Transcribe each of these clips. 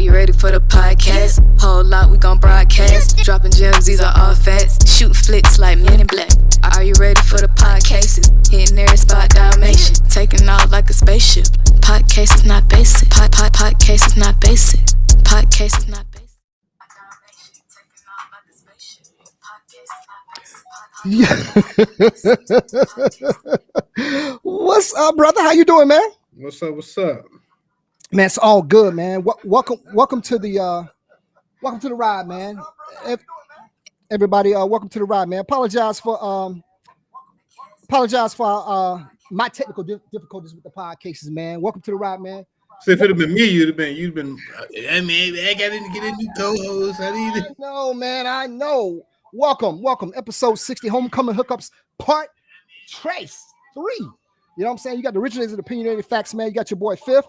you ready for the podcast? Whole lot we gon' broadcast. Dropping gems, these are all facts. Shooting flicks like Men in Black. Are you ready for the podcases? Hitting every spot, Dalmatian. Taking off like a spaceship. Podcast is not basic. Podcast is not basic. Podcast is not basic. Yeah. What's up, brother? How you doing, man? What's up? What's up? Man, it's all good, man. Welcome to the ride, man. Everybody, welcome to the ride, man. Apologize for my technical difficulties with the podcasts, man. Welcome to the ride, man. So if it had been me, you'd been. I mean, I got to get a new co-host. No, man, I know. Welcome. Episode 60, Homecoming Hookups, Part Trace 3. You know what I'm saying? You got the originators of the Opinionated Facts, man. You got your boy Fifth.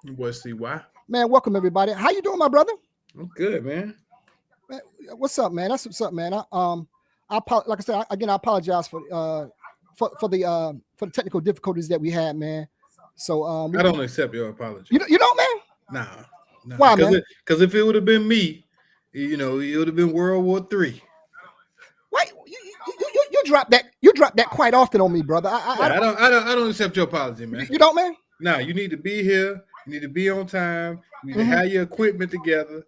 Your boy CY. Man, welcome everybody. How you doing, my brother? I'm good, man. What's up, man? That's what's up, man. Like I said, again, I apologize for the technical difficulties that we had, man. So I don't accept your apology. You don't, man? Nah. Why, man? Because if it would have been me, you know, it would have been World War III. Wait, you drop that. You drop that quite often on me, brother. I don't accept your apology, man. You don't, man? Nah, you need to be here. You need to be on time. You need to have your equipment together.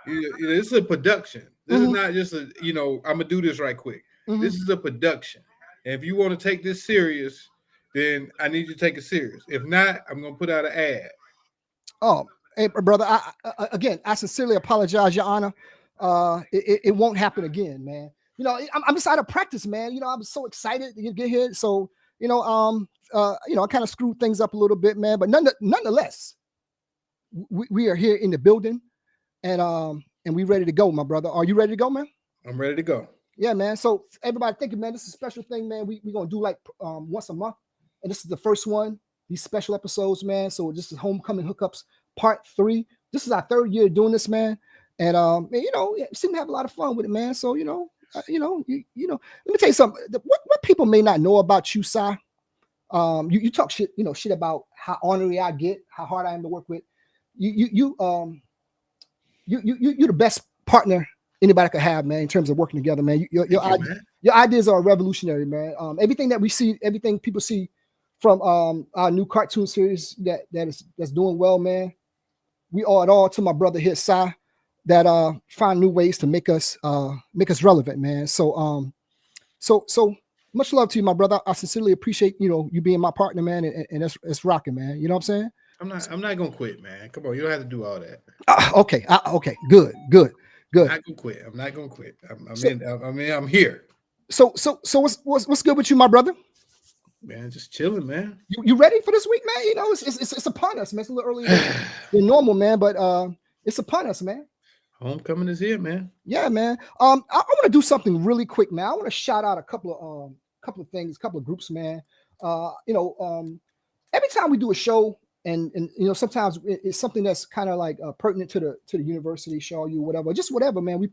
This is a production. This is not just I'm gonna do this right quick. This is a production. And if you want to take this serious, then I need you to take it serious. If not, I'm gonna put out an ad. Oh, hey, brother. I sincerely apologize, Your Honor. It won't happen again, man. You know, I'm just out of practice, man. You know, I'm so excited to get here. So, I kind of screwed things up a little bit, man. But nonetheless, we are here in the building, and we ready to go, my brother. Are you ready to go, man? I'm ready to go. Yeah, man. So everybody thinking, man, this is a special thing, man. We're gonna do like once a month, and this is the first one. These special episodes, man. So this is Homecoming Hookups Part 3. This is our third year doing this, man. And we seem to have a lot of fun with it, man. So let me tell you something. What people may not know about you, Si. You talk shit, shit about how ornery I get, how hard I am to work with. You're the best partner anybody could have, man, in terms of working together, man. Your ideas are revolutionary, man. Everything that we see, everything people see from our new cartoon series that's doing well, man. We owe it all to my brother here, Si, that find new ways to make us relevant, man. So much love to you, my brother. I sincerely appreciate you being my partner, man, and it's rocking, man. You know what I'm saying? I'm not gonna quit, man. Come on, you don't have to do all that. Okay, good. I'm not gonna quit. I'm here. So what's good with you, my brother? Man, just chilling, man. You ready for this week, man? It's upon us, man. It's a little earlier than normal, man, but it's upon us, man. Homecoming is here, man. Yeah, man. I want to do something really quick, man. I want to shout out a couple of things, a couple of groups, man. Every time we do a show, and sometimes it's something that's kind of like pertinent to the university, show you whatever, man. We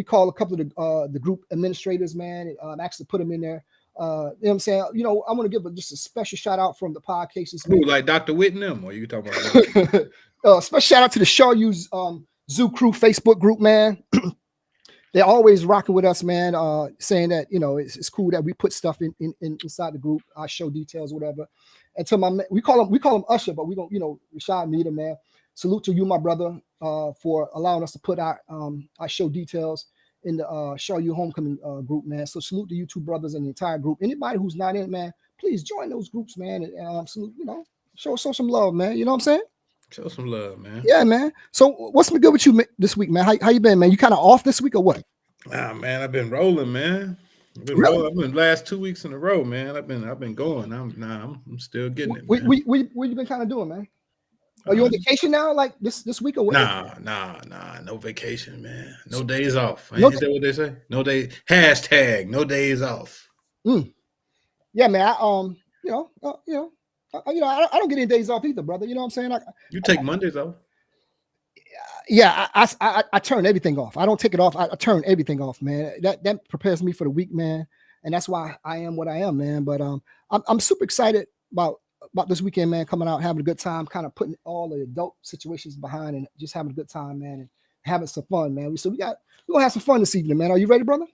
call a couple of the group administrators, man, and actually put them in there. You know what I'm saying? I want to give just a special shout out from the podcasts. Ooh, like Dr. Whitney, or you talking about? Special shout out to the Shaw U's Zoo Crew Facebook group, man. They're always rocking with us, man. Saying that it's cool that we put stuff in inside the group. I show details, whatever. And to we call him Usher, but we don't, Rashad Meter, man. Salute to you, my brother, for allowing us to put our show details in the Show You Homecoming group, man. So salute to you two brothers and the entire group. Anybody who's not in, man, please join those groups, man. And salute, show some love, man. You know what I'm saying? Show some love, man. Yeah, man. So what's been good with you this week, man? How you been, man? You kind of off this week or what? Nah, man, I've been rolling, man. I've been last 2 weeks in a row, man. I've been going. I'm still getting it. What you been kind of doing, man? Are you on vacation now, like this week or what? Nah, no vacation, man. No days off. Ain't that what they say? No day. Hashtag no days off. Yeah, man. I don't get any days off either, brother. You know what I'm saying? You take Mondays off. Yeah, I turn everything off. I don't take it off. I turn everything off, man. That prepares me for the week, man. And that's why I am what I am, man. But I'm super excited about about this weekend, man, coming out, having a good time, kind of putting all the adult situations behind and just having a good time, man, and having some fun, man. We're gonna have some fun this evening, man. Are you ready, brother?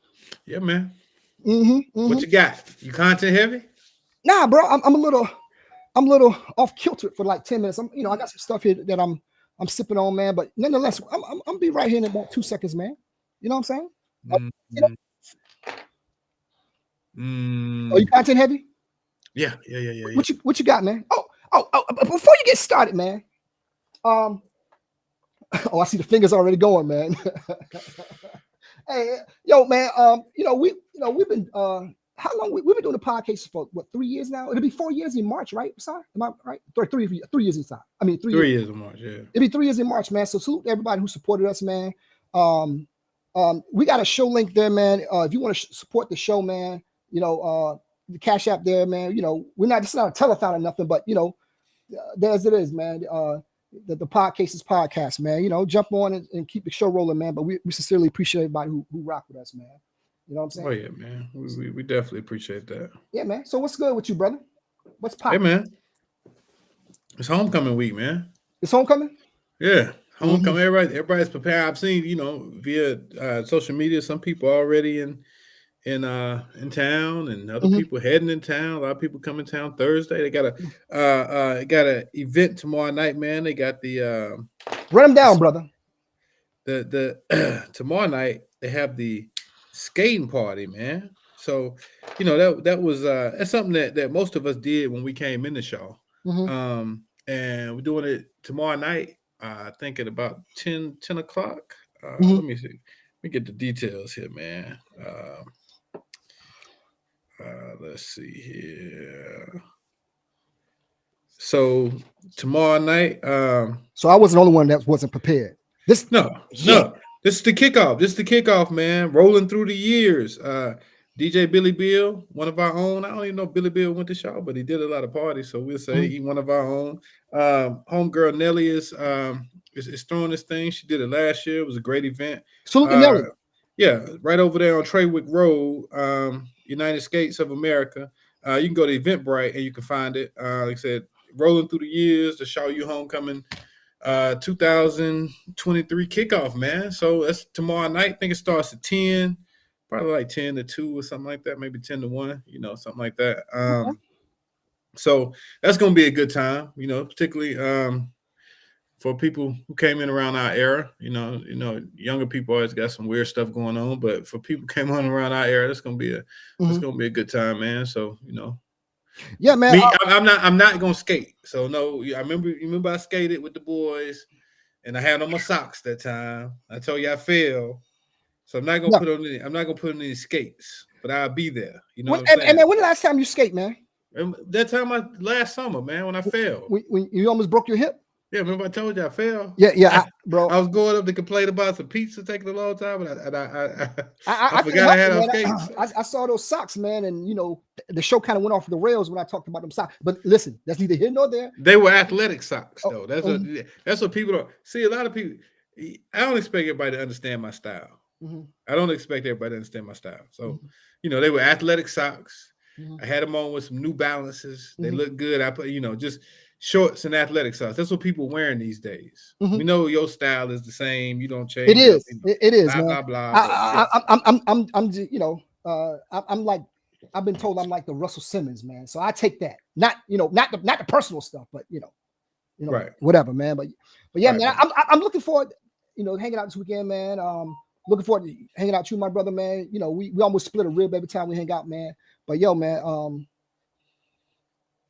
Yeah, man. What you got? You content heavy? Nah, bro. I'm a little off kilter for like 10 minutes. I got some stuff here that I'm sipping on, man. But nonetheless, I'm gonna be right here in about 2 seconds, man. You know what I'm saying? Are you content heavy? Yeah. What you got, man? Oh, before you get started, man. Oh, I see the fingers already going, man. Hey, yo, man. We've been how long we've been doing the podcast for what, 3 years now? It'll be 4 years in March, right? Sorry, am I right? 3 years inside. I mean, 3 years in March. Yeah, it'll be 3 years in March, man. So salute to everybody who supported us, man. We got a show link there, man. If you want to support the show, man, the Cash App there, man. It's not a telethon or nothing, but there's it is, man. The Podcases podcast, man. Jump on and keep the show rolling, man. But we sincerely appreciate everybody who rock with us, man. You know what I'm saying? Oh yeah, man. We definitely appreciate that. Yeah, man. So what's good with you, brother? What's poppin'? Hey, man. It's homecoming week, man. It's homecoming? Yeah. Homecoming. Everybody's prepared. I've seen, via social media, some people already in town, and other people heading in town. A lot of people come in town Thursday. They got a event tomorrow night, man. They got the run them down, brother. The tomorrow night they have the skating party, man. So that was that's something that most of us did when we came in the show. And we're doing it tomorrow night. I think at about 10 o'clock. Let me see. Let me get the details here, man. Let's see here. So tomorrow night. So I was the only one that wasn't prepared. No. This is the kickoff. Man. Rolling through the years. DJ Billy Bill, one of our own. I don't even know if Billy Bill went to show, but he did a lot of parties, so we'll say he one of our own. Homegirl Nelly is throwing this thing. She did it last year. It was a great event. Salute to Nelly. Yeah, right over there on Treywick Road, United States of America. You can go to Eventbrite and you can find it. Like I said, rolling through the years, to show you homecoming 2023 kickoff, man. So that's tomorrow night. I think it starts at 10, probably like 10 to 2 or something like that, maybe 10 to 1, something like that. So that's gonna be a good time, particularly for people who came in around our era. Younger people always got some weird stuff going on, but for people who came on around our era, it's gonna be a good time, man. So yeah, man. Me, I'm not gonna skate. So no, I remember I skated with the boys, and I had on my socks that time. I told you I fell, so I'm not gonna put on any skates, but I'll be there. What I'm saying? And man, when the last time you skate, man? That time last summer, man, when I fell. When you almost broke your hip? Yeah, remember I told you I fell? Yeah, bro. I was going up to complain about some pizza taking a long time, and I forgot I had on skates. I saw those socks, man, and the show kind of went off the rails when I talked about them socks. But listen, that's neither here nor there. They were athletic socks, though. That's what people don't see. A lot of people. I don't expect everybody to understand my style. I don't expect everybody to understand my style. So, they were athletic socks. I had them on with some New Balances. They look good. I put, just shorts and athletic socks. That's what people wearing these days. We know your style is the same. You don't change. It is. It is. Blah, blah, I'm like, I've been told I'm like the Russell Simmons, man. So I take that. Not the personal stuff, but right. Whatever, man. But yeah, right, man. I'm looking forward, hanging out this weekend, man. Looking forward to hanging out with you, my brother, man. We almost split a rib every time we hang out, man. But yo, man,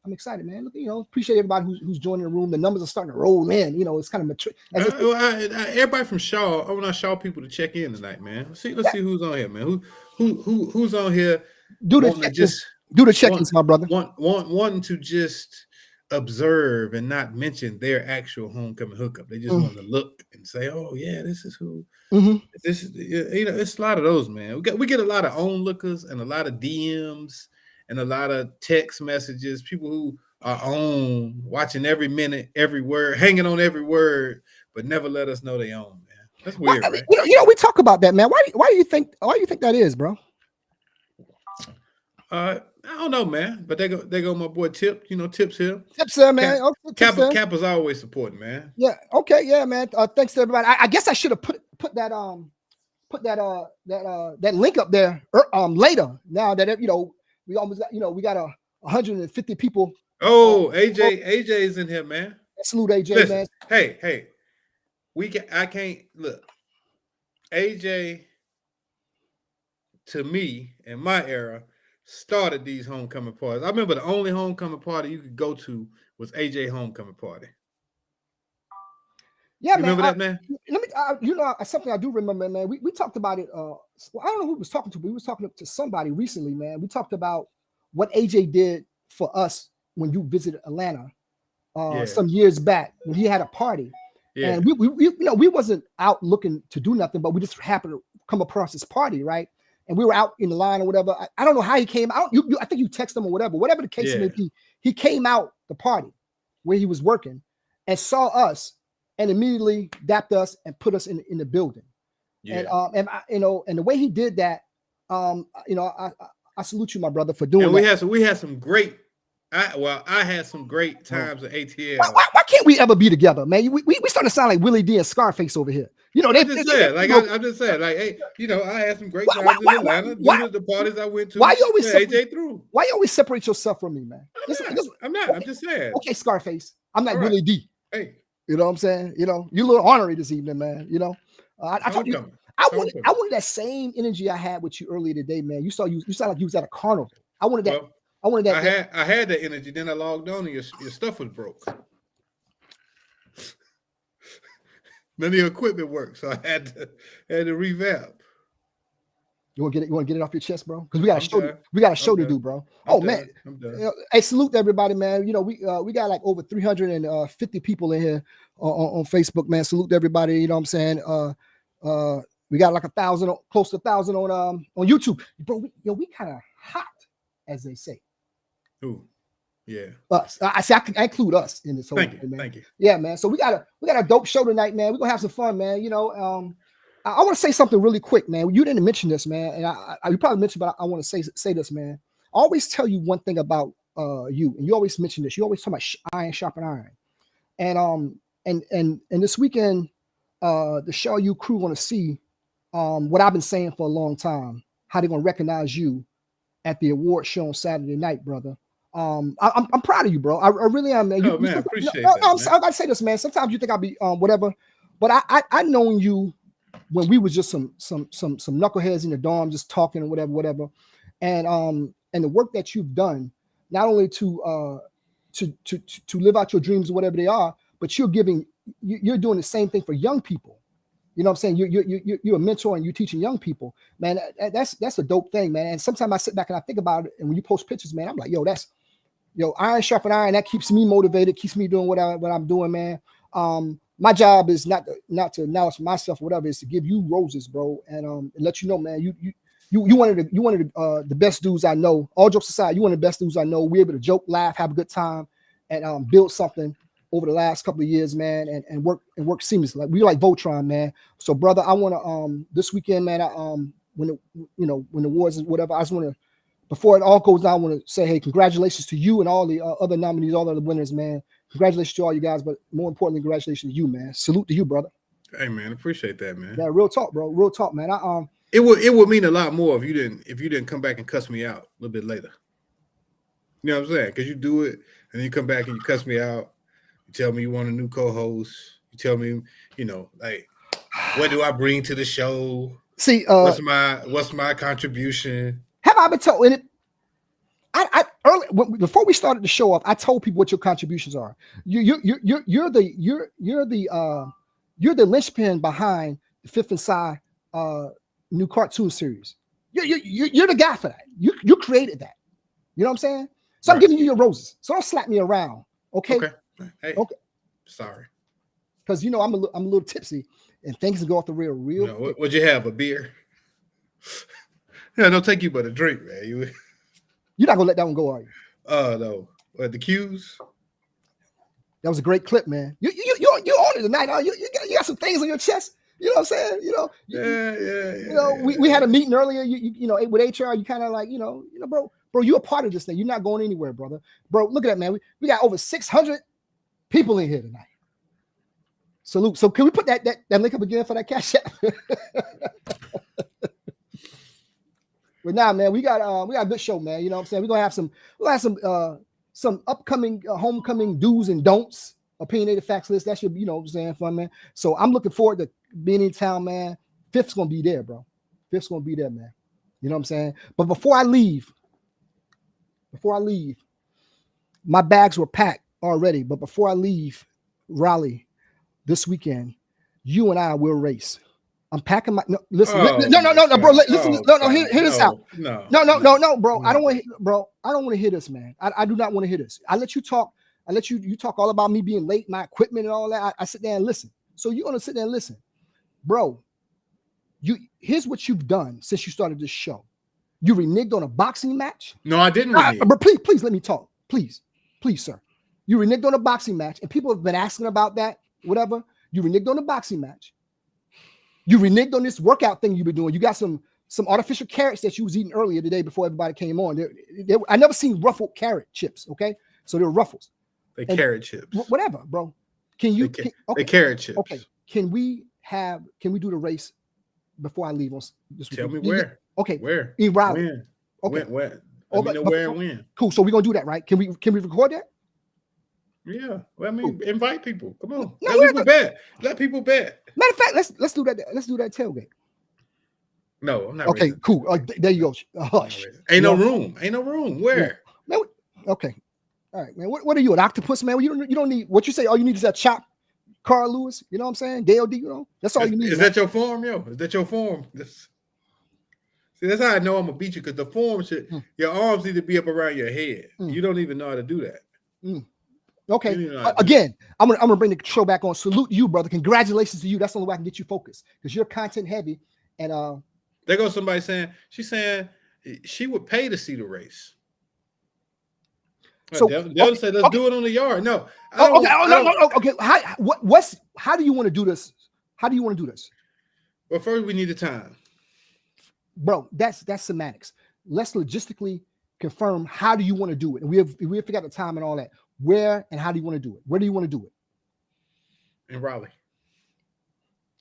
I'm excited, man. Look, appreciate everybody who's joining the room. The numbers are starting to roll in. It's kind of mature. Everybody from Shaw. I want our Shaw people to check in tonight, man. Let's see who's on here, man. Who's on here? Do the check-ins, my brother. Wanting to just observe and not mention their actual homecoming hookup. They just want to look and say, "Oh yeah, this is who." This is it's a lot of those, man. We get a lot of onlookers and a lot of DMs and a lot of text messages. People who are on watching every minute, every word, hanging on every word, but never let us know they own, man. That's weird, right? We talk about that, man. Why do you think that is, bro? I don't know, man. But they go my boy Tip. Tip's here. Tips there, man. Okay, Tips there. Kappa's always supporting, man. Yeah. Okay. Yeah, man. Thanks to everybody. I guess I should have put that that link up there later. Now that we almost got we got 150 people. Oh, AJ is in here, man. Salute AJ, Listen, man. Hey, I can't look. AJ, to me, in my era, started these homecoming parties. I remember the only homecoming party you could go to was AJ homecoming party. Yeah, you man. Remember that, man? Let me. Something I do remember, man. We talked about it. I don't know who was talking to, but we was talking to somebody recently, man. We talked about what AJ did for us when you visited Atlanta some years back when he had a party. Yeah. And we wasn't out looking to do nothing, but we just happened to come across this party, right? And we were out in the line or whatever. I don't know how he came out. I think you texted him or whatever the case may be. He came out the party where he was working and saw us and immediately dapped us and put us in the building. Yeah. And the way he did that, I salute you, my brother, for doing that. We had some great. I had some great times at ATL. Why can't we ever be together, man? We starting to sound like Willie D and Scarface over here. I'm just saying, hey, I had some great times in Atlanta. The parties I went to. Why you always AJ through? Why you always separate yourself from me, man? I'm not. I'm just saying. Okay, Scarface. I'm not Willie D. Hey, you know what I'm saying? You a little ornery this evening, man. I told you. I wanted that same energy I had with you earlier today, man. You sound like you was at a carnival. I wanted that. I had that energy. Then I logged on and your stuff was broke. None of your equipment worked, so I had to revamp. You want to get it off your chest, bro? Because we got a show to do, bro. Man, I'm done. Hey, salute to everybody, man. We got like over 350 people in here on Facebook, man. Salute to everybody. You know what I'm saying? We got like 1,000, close to 1,000 on YouTube, bro. We kind of hot, as they say. Who? Yeah. Us. I include us in this whole thing, man. Thank you. Yeah, man. So we got a dope show tonight, man. We're gonna have some fun, man. I want to say something really quick, man. You didn't mention this, man, and you probably mentioned, but I want to say this, man. I always tell you one thing about you, and you always mention this. You always talk about iron sharpen iron, and this weekend, the Show You crew want to see what I've been saying for a long time. How they're gonna recognize you at the award show on Saturday night, brother. I'm proud of you, bro. I really am, man. I appreciate that. I gotta say this, man. Sometimes you think I'll be whatever, but I known you when we was just some knuckleheads in the dorm, just talking and whatever. And the work that you've done, not only to live out your dreams or whatever they are, but you're doing the same thing for young people. You know what I'm saying? You're a mentor and you're teaching young people, man. That's a dope thing, man. And sometimes I sit back and I think about it, and when you post pictures, man, I'm like, iron sharpen iron. That keeps me motivated, keeps me doing what I'm doing, man. My job is not to acknowledge myself, whatever, is to give you roses, bro, and let you know, man. You one of the best dudes I know. All jokes aside, you one of the best dudes I know. We're able to joke, laugh, have a good time, and build something over the last couple of years, man, and work seamlessly. Like we like Voltron, man. So, brother, I want to this weekend, man. When the awards and whatever, I just want to, before it all goes down, I want to say, hey, congratulations to you and all the other nominees, all the other winners, man. Congratulations to all you guys, but more importantly, congratulations to you, man. Salute to you, brother. Hey, man, appreciate that, man. Yeah, real talk, bro. Real talk, man. It would mean a lot more if you didn't come back and cuss me out a little bit later. You know what I'm saying? Because you do it and then you come back and you cuss me out. You tell me you want a new co-host. You tell me, like, what do I bring to the show? See, what's my contribution? Have I been told? I early before we started the show off, I told people what your contributions are. You're the linchpin behind the Fifth and Sci new cartoon series. You're the guy for that. You created that. You know what I'm saying? So I'm giving you your roses. So don't slap me around, okay? Hey, okay. Sorry. Because I'm a little tipsy and things go off the rail real. What'd you have? A beer? Yeah, don't take you but a drink, man. You're not gonna let that one go, are you? No. The cues. That was a great clip, man. You on it tonight. You got some things on your chest. You know what I'm saying? Yeah. We had a meeting earlier. With HR. You kind of like, bro. Bro, you're a part of this thing. You're not going anywhere, brother. Bro, look at that, man. We got over 600 people in here tonight. Salute. So can we put that link up again for that cash app? But now, man, we got a good show, man. You know what I'm saying? We're gonna have some upcoming homecoming do's and don'ts. Opinionated Facts List. That should be, you know what I'm saying, fun, man. So I'm looking forward to being in town, man. Fifth's gonna be there, bro. Fifth's gonna be there, man. You know what I'm saying? But before I leave, my bags were packed already. But before I leave Raleigh this weekend, you and I will race. I'm packing my no, listen. No, bro. Listen, hear this out. No, bro. I don't want to hear this, man. I do not want to hear this. I let you talk. I let you talk all about me being late, my equipment and all that. I sit there and listen. So you're gonna sit there and listen, bro. Here's what you've done since you started this show. You reneged on a boxing match. No, I didn't renege. But please let me talk. Please, sir. You reneged on a boxing match, and people have been asking about that. Whatever. You reneged on a boxing match. You reneged on this workout thing you've been doing. You got some artificial carrots that you was eating earlier today before everybody came on. I never seen ruffled carrot chips. Okay, so they're ruffles. Carrot chips. Whatever, bro. Can you? The carrot chips. Okay. Can we do the race before I leave on this week? Tell me where. Okay. Where? In Raleigh. When? Okay. When? Let me know where and when. Cool. So we're gonna do that, right? Can we record that? Yeah. Well, I mean, invite people. Come on. No, Let people bet. Matter of fact, let's do that. Let's do that tailgate. No, I'm not. Okay, ready. cool. There you go. Hush. Ain't no room. Where? Man, okay. All right, man. What are you, an octopus, man? You don't need what you say. All you need is that chop, Carl Lewis. You know what I'm saying? Dale D. You know, that's all you need. Is that your form, yo? Is that your form? See, that's how I know I'm gonna beat you, because the form should your arms need to be up around your head. You don't even know how to do that. Okay. Again, I'm gonna bring the show back on. Salute you, brother. Congratulations to you. That's the only way I can get you focused, because you're content heavy. And there goes somebody saying she would pay to see the race. So they'll say, let's do it on the yard. No. Okay. How do you want to do this? How do you want to do this? Well, first we need the time. Bro, that's semantics. Let's logistically confirm, how do you want to do it? And we have figured out the time and all that. Where and how do you want to do it? Where do you want to do it? In Raleigh.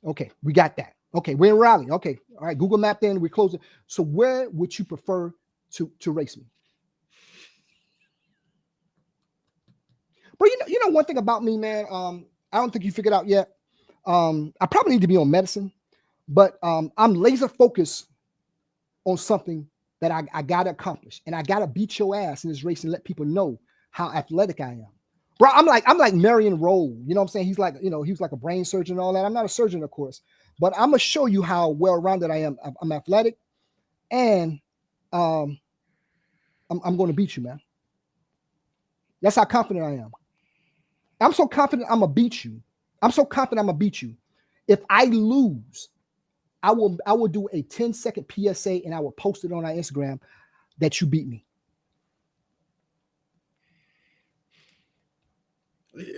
Okay, we got that. Okay, we're in Raleigh. Okay, all right. Google Map then, we're closing. So where would you prefer to race me? But you know one thing about me, man. I don't think you figured out yet. I probably need to be on medicine, but I'm laser focused on something that I gotta accomplish, and I gotta beat your ass in this race and let people know how athletic I am. Bro, I'm like Marion Rowe. You know what I'm saying? He's like, he was like a brain surgeon and all that. I'm not a surgeon, of course, but I'm gonna show you how well-rounded I am. I'm athletic, and I'm gonna beat you, man. That's how confident I am. I'm so confident I'm gonna beat you. I'm so confident I'm gonna beat you. If I lose, I will do a 10-second PSA and I will post it on our Instagram that you beat me.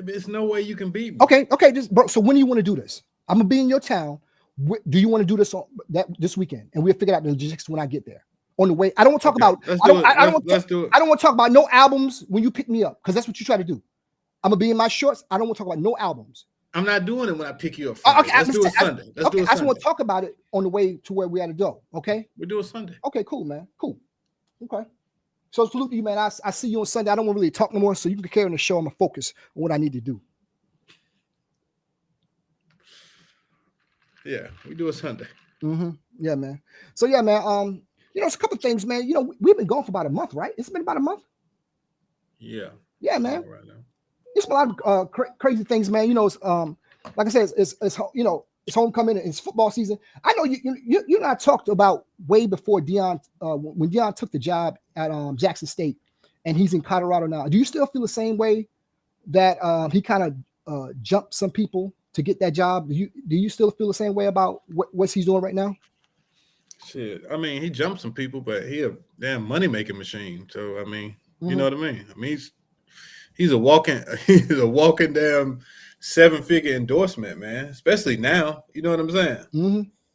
There's no way you can beat me. Okay, bro. So when do you want to do this? I'm gonna be in your town. Do you want to do this this weekend? And we'll figure out the logistics when I get there. On the way, I don't want to talk about. Let's do it. I don't want to talk about no albums when you pick me up, because that's what you try to do. I'm gonna be in my shorts. I don't want to talk about no albums. I'm not doing it when I pick you up. Okay, let's do it Sunday. I just want to talk about it on the way to where we had to go. Okay, we'll do it Sunday. Okay, cool, man. Cool. Okay. So salute you, man. I see you on Sunday. I don't want to really talk no more, so you can carry on the show. I'm gonna focus on what I need to do. Yeah, we do it Sunday. Yeah, man. So yeah, man. It's a couple of things, man. We've been gone for about a month, right? It's been about a month. Yeah. Yeah, man. Right now. It's a lot of crazy things, man. It's like I said, it's homecoming and it's football season. I know you and I talked about way before Deion, when Deion took the job at Jackson State, and he's in Colorado now. Do you still feel the same way that he kind of jumped some people to get that job? Do you still feel the same way about what he's doing right now? Shit, I mean, he jumped some people, but he a damn money making machine. So I mean, you know what I mean? I mean, he's a walking damn 7-figure endorsement, man. Especially now, you know what I'm saying?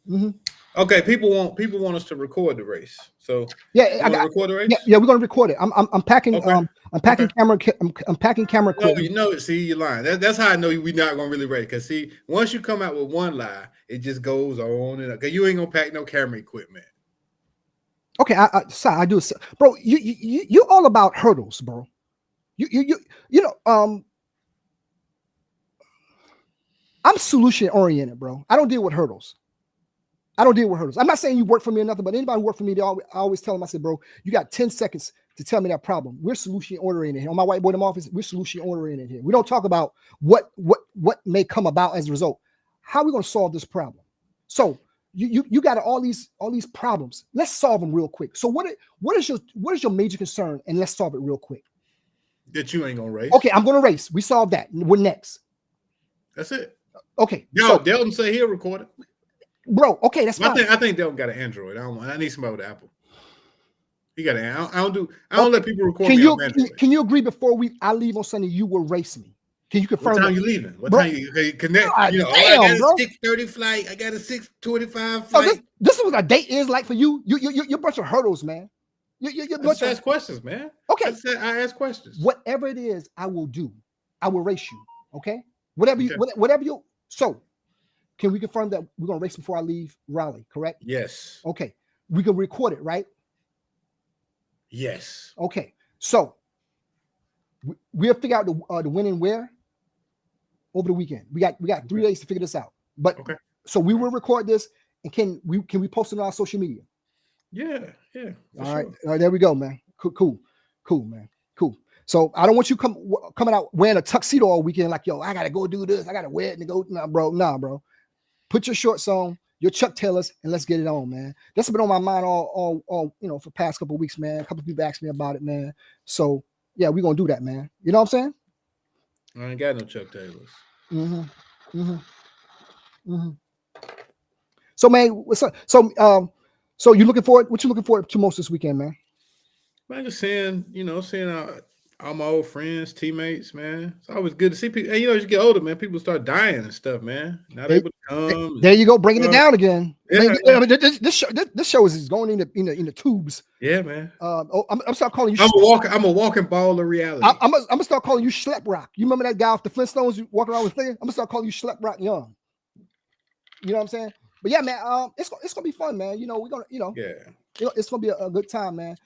Okay, people want us to record the race. So yeah, you want to record the race? Yeah, we're gonna record it. I'm packing Okay. I'm packing camera No, equipment. see, you're lying. That's how I know we're not gonna really rate. Because see, once you come out with one lie, it just goes on and on. Because you ain't gonna pack no camera equipment. Okay, I do, bro. You all about hurdles, bro. You know, I'm solution oriented, bro. I don't deal with hurdles. I'm not saying you work for me or nothing, but anybody who work for me, I always tell them, I said, bro, you got 10 seconds to tell me that problem. We're solution oriented here. On my whiteboard in my office, we're solution oriented here. We don't talk about what may come about as a result. How are we going to solve this problem? So you got all these problems. Let's solve them real quick. So what is your major concern? And let's solve it real quick. That you ain't gonna race. Okay, I'm gonna race. We solved that. We're next. That's it. Okay. No, Delton say he'll record it. Bro, okay, that's fine. I think Delton got an Android. I need somebody with Apple. He got an. I don't let people record me on Android. Can you agree before I leave on Sunday? You will race me. Can you confirm? What time you leaving? What time you connect? God, you know, damn, I got bro. a 6:30 flight. I got a 6:25 flight. So this is what a date is like for you. You're a bunch of hurdles, man. You're I just ask questions, man. Okay. I ask questions. Whatever it is, I will do. I will race you. Okay. Whatever you. So, can we confirm that we're gonna race before I leave Raleigh? Correct. Yes. Okay. We can record it, right? Yes. Okay. So we'll figure out the when and where over the weekend. We got 3 days to figure this out. But okay. So we will record this, and can we post it on our social media? Yeah. All right. There we go, man. Cool, man. Cool. So I don't want you coming out wearing a tuxedo all weekend, like, yo, I gotta go do this. I gotta wear it and go. Nah, bro. Put your shorts on, your Chuck Taylors, and let's get it on, man. That's been on my mind all for the past couple of weeks, man. A couple of people asked me about it, man. So yeah, we're gonna do that, man. You know what I'm saying? I ain't got no Chuck Taylors. So man, what's up? So you looking forward? What you looking forward to most this weekend, man? Man, just seeing all my old friends, teammates, man. It's always good to see people. And as you get older, man, people start dying and stuff, man. Not able to come. There you go, bringing it down again. Yeah, man, this show is going in the tubes. Yeah, man. I'm start calling you. I'm a walking ball of reality. I'm gonna start calling you Schlep Rock. You remember that guy off the Flintstones? You walking around with thing. I'm gonna start calling you Schlep Rock Young. You know what I'm saying? But yeah, man. It's gonna be fun, man. We're gonna yeah. It's gonna be a good time, man.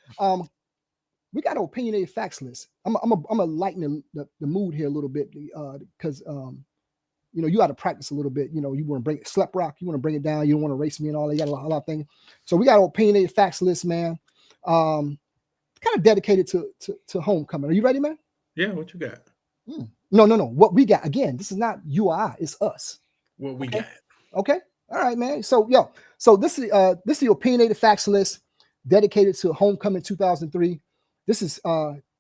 We got an opinionated facts list. I'm gonna lighten the mood here a little bit because you got to practice a little bit. You want to bring it Slep Rock. You want to bring it down. You don't want to race me and all that. You got a lot of things. So we got an opinionated facts list, man. Kind of dedicated to homecoming. Are you ready, man? Yeah. What you got? No. What we got, again, this is not you or I. It's us. What we got? Okay. All right, man. So this is the opinionated facts list dedicated to homecoming 2003. This is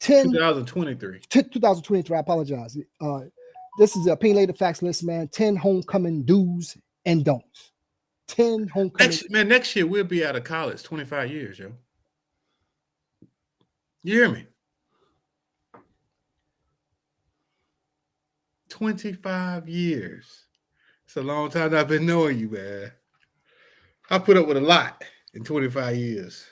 2023. 2023. I apologize. This is the opinionated facts list, man. 10 homecoming do's and don'ts. 10 homecoming. Next year we'll be out of college. 25 years, yo. You hear me? 25 years. It's a long time I've been knowing you, man. I put up with a lot in 25 years.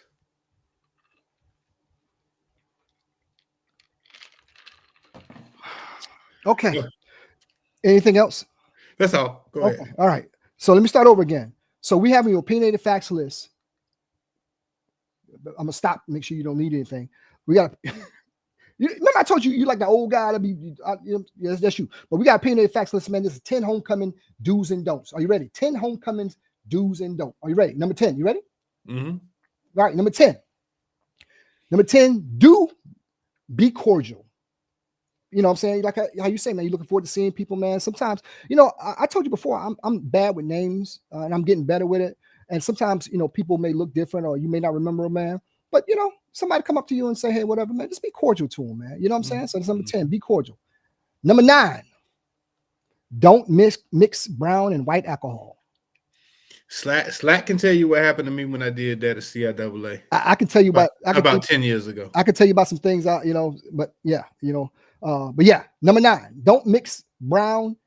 Okay. Anything else? That's all. Go ahead. All right. So let me start over again. So we have an opinionated facts list. I'm gonna stop. Make sure you don't need anything. We got. Remember I told you like the old guy to be. That's you. But we got opinionated facts list, man. This is 10 homecoming do's and don'ts. Are you ready? 10 homecomings do's and don'ts. Are you ready? Number 10. You ready? Mm-hmm. All right. Number 10. Do be cordial. You know what I'm saying? Like how you say, man, you're looking forward to seeing people, man. Sometimes, I told you before, I'm bad with names and I'm getting better with it. And sometimes, people may look different or you may not remember a man, but somebody come up to you and say, hey, whatever, man, just be cordial to them, man. You know what I'm saying? So that's number 10, be cordial. Number 9, don't mix brown and white alcohol. Slack can tell you what happened to me when I did that at CIAA. I can tell you about 10 years ago. I can tell you about some things, but yeah, but yeah, number 9, don't mix brown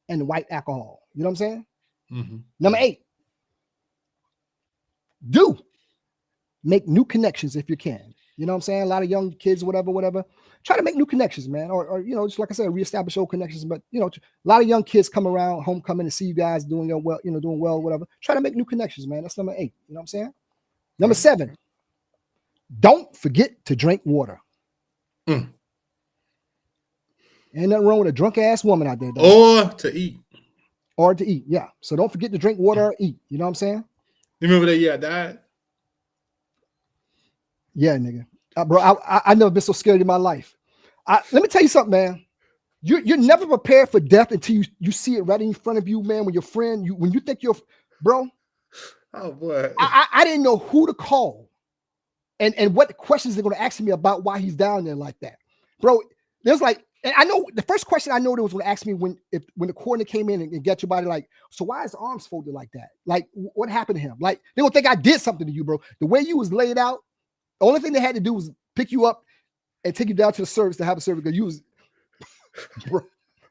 and white alcohol. You know what I'm saying? Mm-hmm. Number 8, Do make new connections if you can. You know what I'm saying? A lot of young kids, whatever. Try to make new connections, man. Or just like I said, reestablish old connections. But a lot of young kids come around homecoming and see you guys doing well, whatever. Try to make new connections, man. That's number 8. You know what I'm saying? Number 7, don't forget to drink water. Ain't nothing wrong with a drunk ass woman out there, though. Or to eat. Yeah. So don't forget to drink water or eat. You know what I'm saying? You remember that year I died? Yeah, nigga. Bro, I never been so scared in my life. Let me tell you something, man. You're never prepared for death until you see it right in front of you, man. When your friend, when you think you're, bro. Oh boy. I didn't know who to call, and what questions they're going to ask me about why he's down there like that, bro. There's like, and I know the first question I know they was going to ask me when the coroner came in and get your body, like, so why is arms folded like that? Like, what happened to him? Like, they don't think I did something to you, bro. The way you was laid out, the only thing they had to do was pick you up and take you down to the service to have a service. Because you was,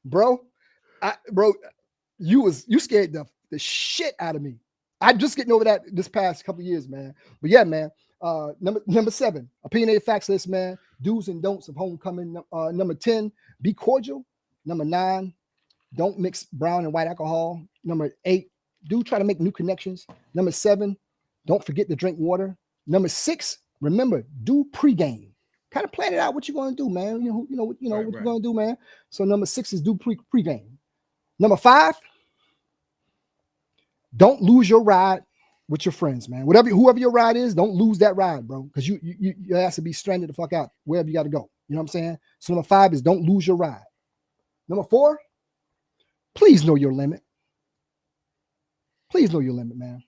bro, you scared the shit out of me. I'm just getting over that this past couple of years, man. But yeah, man. Number 7, opinionated facts list, man. Do's and don'ts of homecoming. Number 10, be cordial. Number 9, don't mix brown and white alcohol. Number 8, do try to make new connections. Number 7, don't forget to drink water. Number 6, remember, do pregame. Kind of plan it out what you're going to do, man. You know what you're going to do, man. So number 6 is do pregame. Number 5, don't lose your ride with your friends, man. Whoever your ride is, don't lose that ride, bro. Because you have to be stranded the fuck out wherever you got to go. You know what I'm saying? So number 5 is don't lose your ride. Number 4, please know your limit. Please know your limit, man.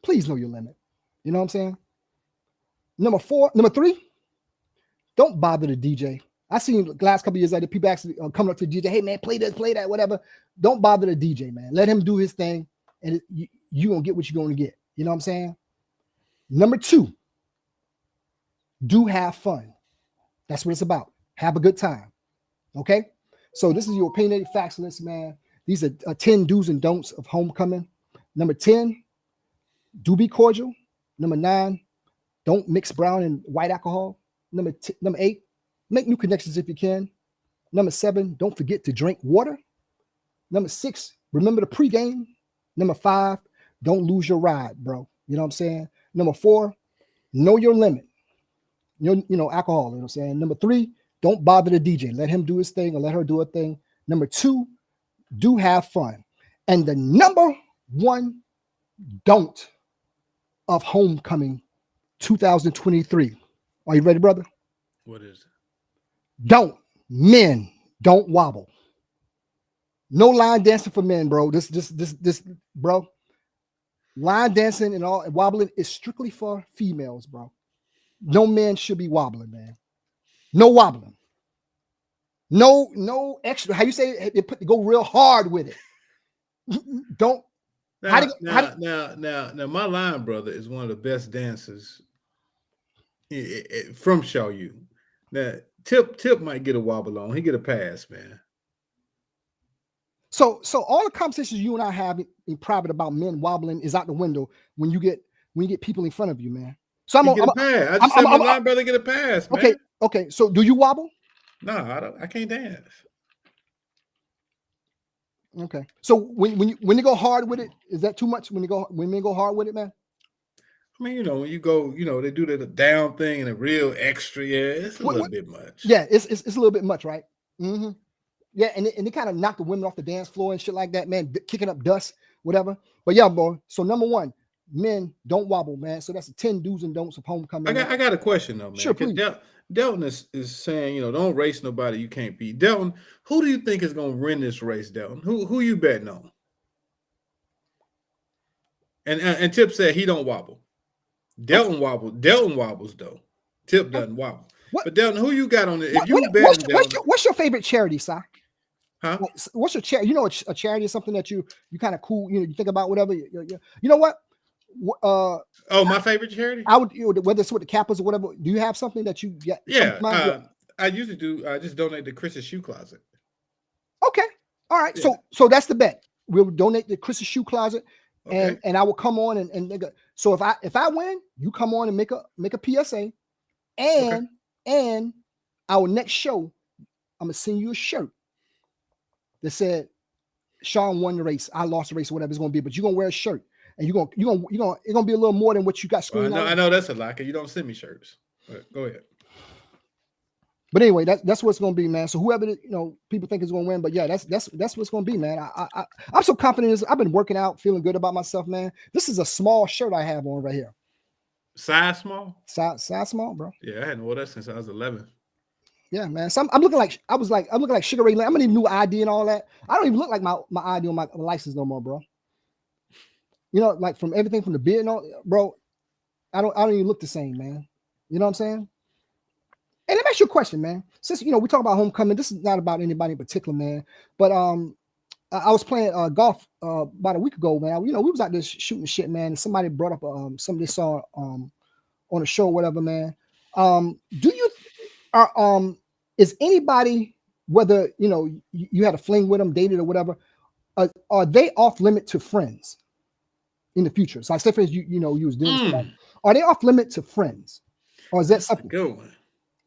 Please know your limit. You know what I'm saying? Number 3, don't bother the DJ. I seen the last couple of years later, people actually coming up to the DJ, hey man, play this, play that, whatever. Don't bother the DJ, man. Let him do his thing, and you're gonna get what you're gonna get. You know what I'm saying? Number 2, do have fun. That's what it's about. Have a good time. Okay? So this is your opinionated facts list, man. These are 10 do's and don'ts of homecoming. Number 10, do be cordial. Number 9, don't mix brown and white alcohol. Number 8, make new connections if you can. Number 7, don't forget to drink water. Number 6, remember the pregame. Number 5, don't lose your ride, bro. You know what I'm saying? Number 4, know your limit. Alcohol, you know what I'm saying? Number 3, don't bother the DJ. Let him do his thing or let her do her thing. Number 2, do have fun. And the number 1 don't of homecoming 2023. Are you ready, brother? What is it? Men don't wobble. No line dancing for men, bro. This, bro. Line dancing and all wobbling is strictly for females, bro. No men should be wobbling, man. No wobbling. No extra. How you say it? Go real hard with it. Don't. Now, my line brother is one of the best dancers from Shaw U. Now, Tip might get a wobble on. He get a pass, man. So all the conversations you and I have in private about men wobbling is out the window when you get people in front of you, man. So I just said my line brother get a pass, man. Okay. So do you wobble? No, I don't. I can't dance. Okay. So when you go hard with it, is that too much? When men go hard with it, man? I mean, when you go, they do the down thing and a real extra. Yeah, it's a little bit much. Yeah, it's a little bit much, right? Mm-hmm. Yeah, and they kind of knock the women off the dance floor and shit like that, man, kicking up dust, whatever. But yeah, boy. So number 1, men don't wobble, man. So that's the 10 do's and don'ts of homecoming. I got a question though, man. Sure, please. Delton is saying, don't race nobody you can't beat. Delton, who do you think is going to win this race, Delton? Who you betting on? And Tip said he don't wobble. Delton wobbles though. Tip doesn't wobble. But Delton, who you got on it? If you bet, what's your favorite charity, Si? Huh? What's your charity? A charity is something that you kind of cool. You think about whatever. You know what? My favorite charity? I would, whether it's with the Kappas or whatever. Do you have something that you get? Yeah, I usually do. I just donate to Chris's Shoe Closet. Okay, all right. Yeah. So that's the bet. We'll donate to Chris's Shoe Closet. and I will come on and nigga. So if I win, you come on and make a PSA, and our next show, I'm gonna send you a shirt that said Sean won the race, I lost the race, or whatever it's gonna be, but you're gonna wear a shirt, and you're gonna it's gonna be a little more than what you got screwed. Well, I know that's a lie, because you don't send me shirts. But go ahead. But anyway, that's what it's gonna be, man. So whoever people think is gonna win, but yeah, that's what it's gonna be, man. I'm so confident. I've been working out, feeling good about myself, man. This is a small shirt I have on right here. Size small? Size small, bro. Yeah, I hadn't worn that since I was 11. Yeah, man. So I'm looking like I'm looking like Sugar Ray Leonard. I'm gonna need a new ID and all that. I don't even look like my ID on my license no more, bro. Like from everything from the beard and all, bro. I don't even look the same, man. You know what I'm saying? And let me ask you a question, man. Since we talk about homecoming, this is not about anybody in particular, man. But I was playing golf about a week ago, man. We was out there shooting shit, man. And somebody brought up something they saw on a show or whatever, man. Is anybody, whether you had a fling with them, dated or whatever, are they off limit to friends in the future? So I say, for instance, you was doing something. Are they off limit to friends, or is that something? Good one.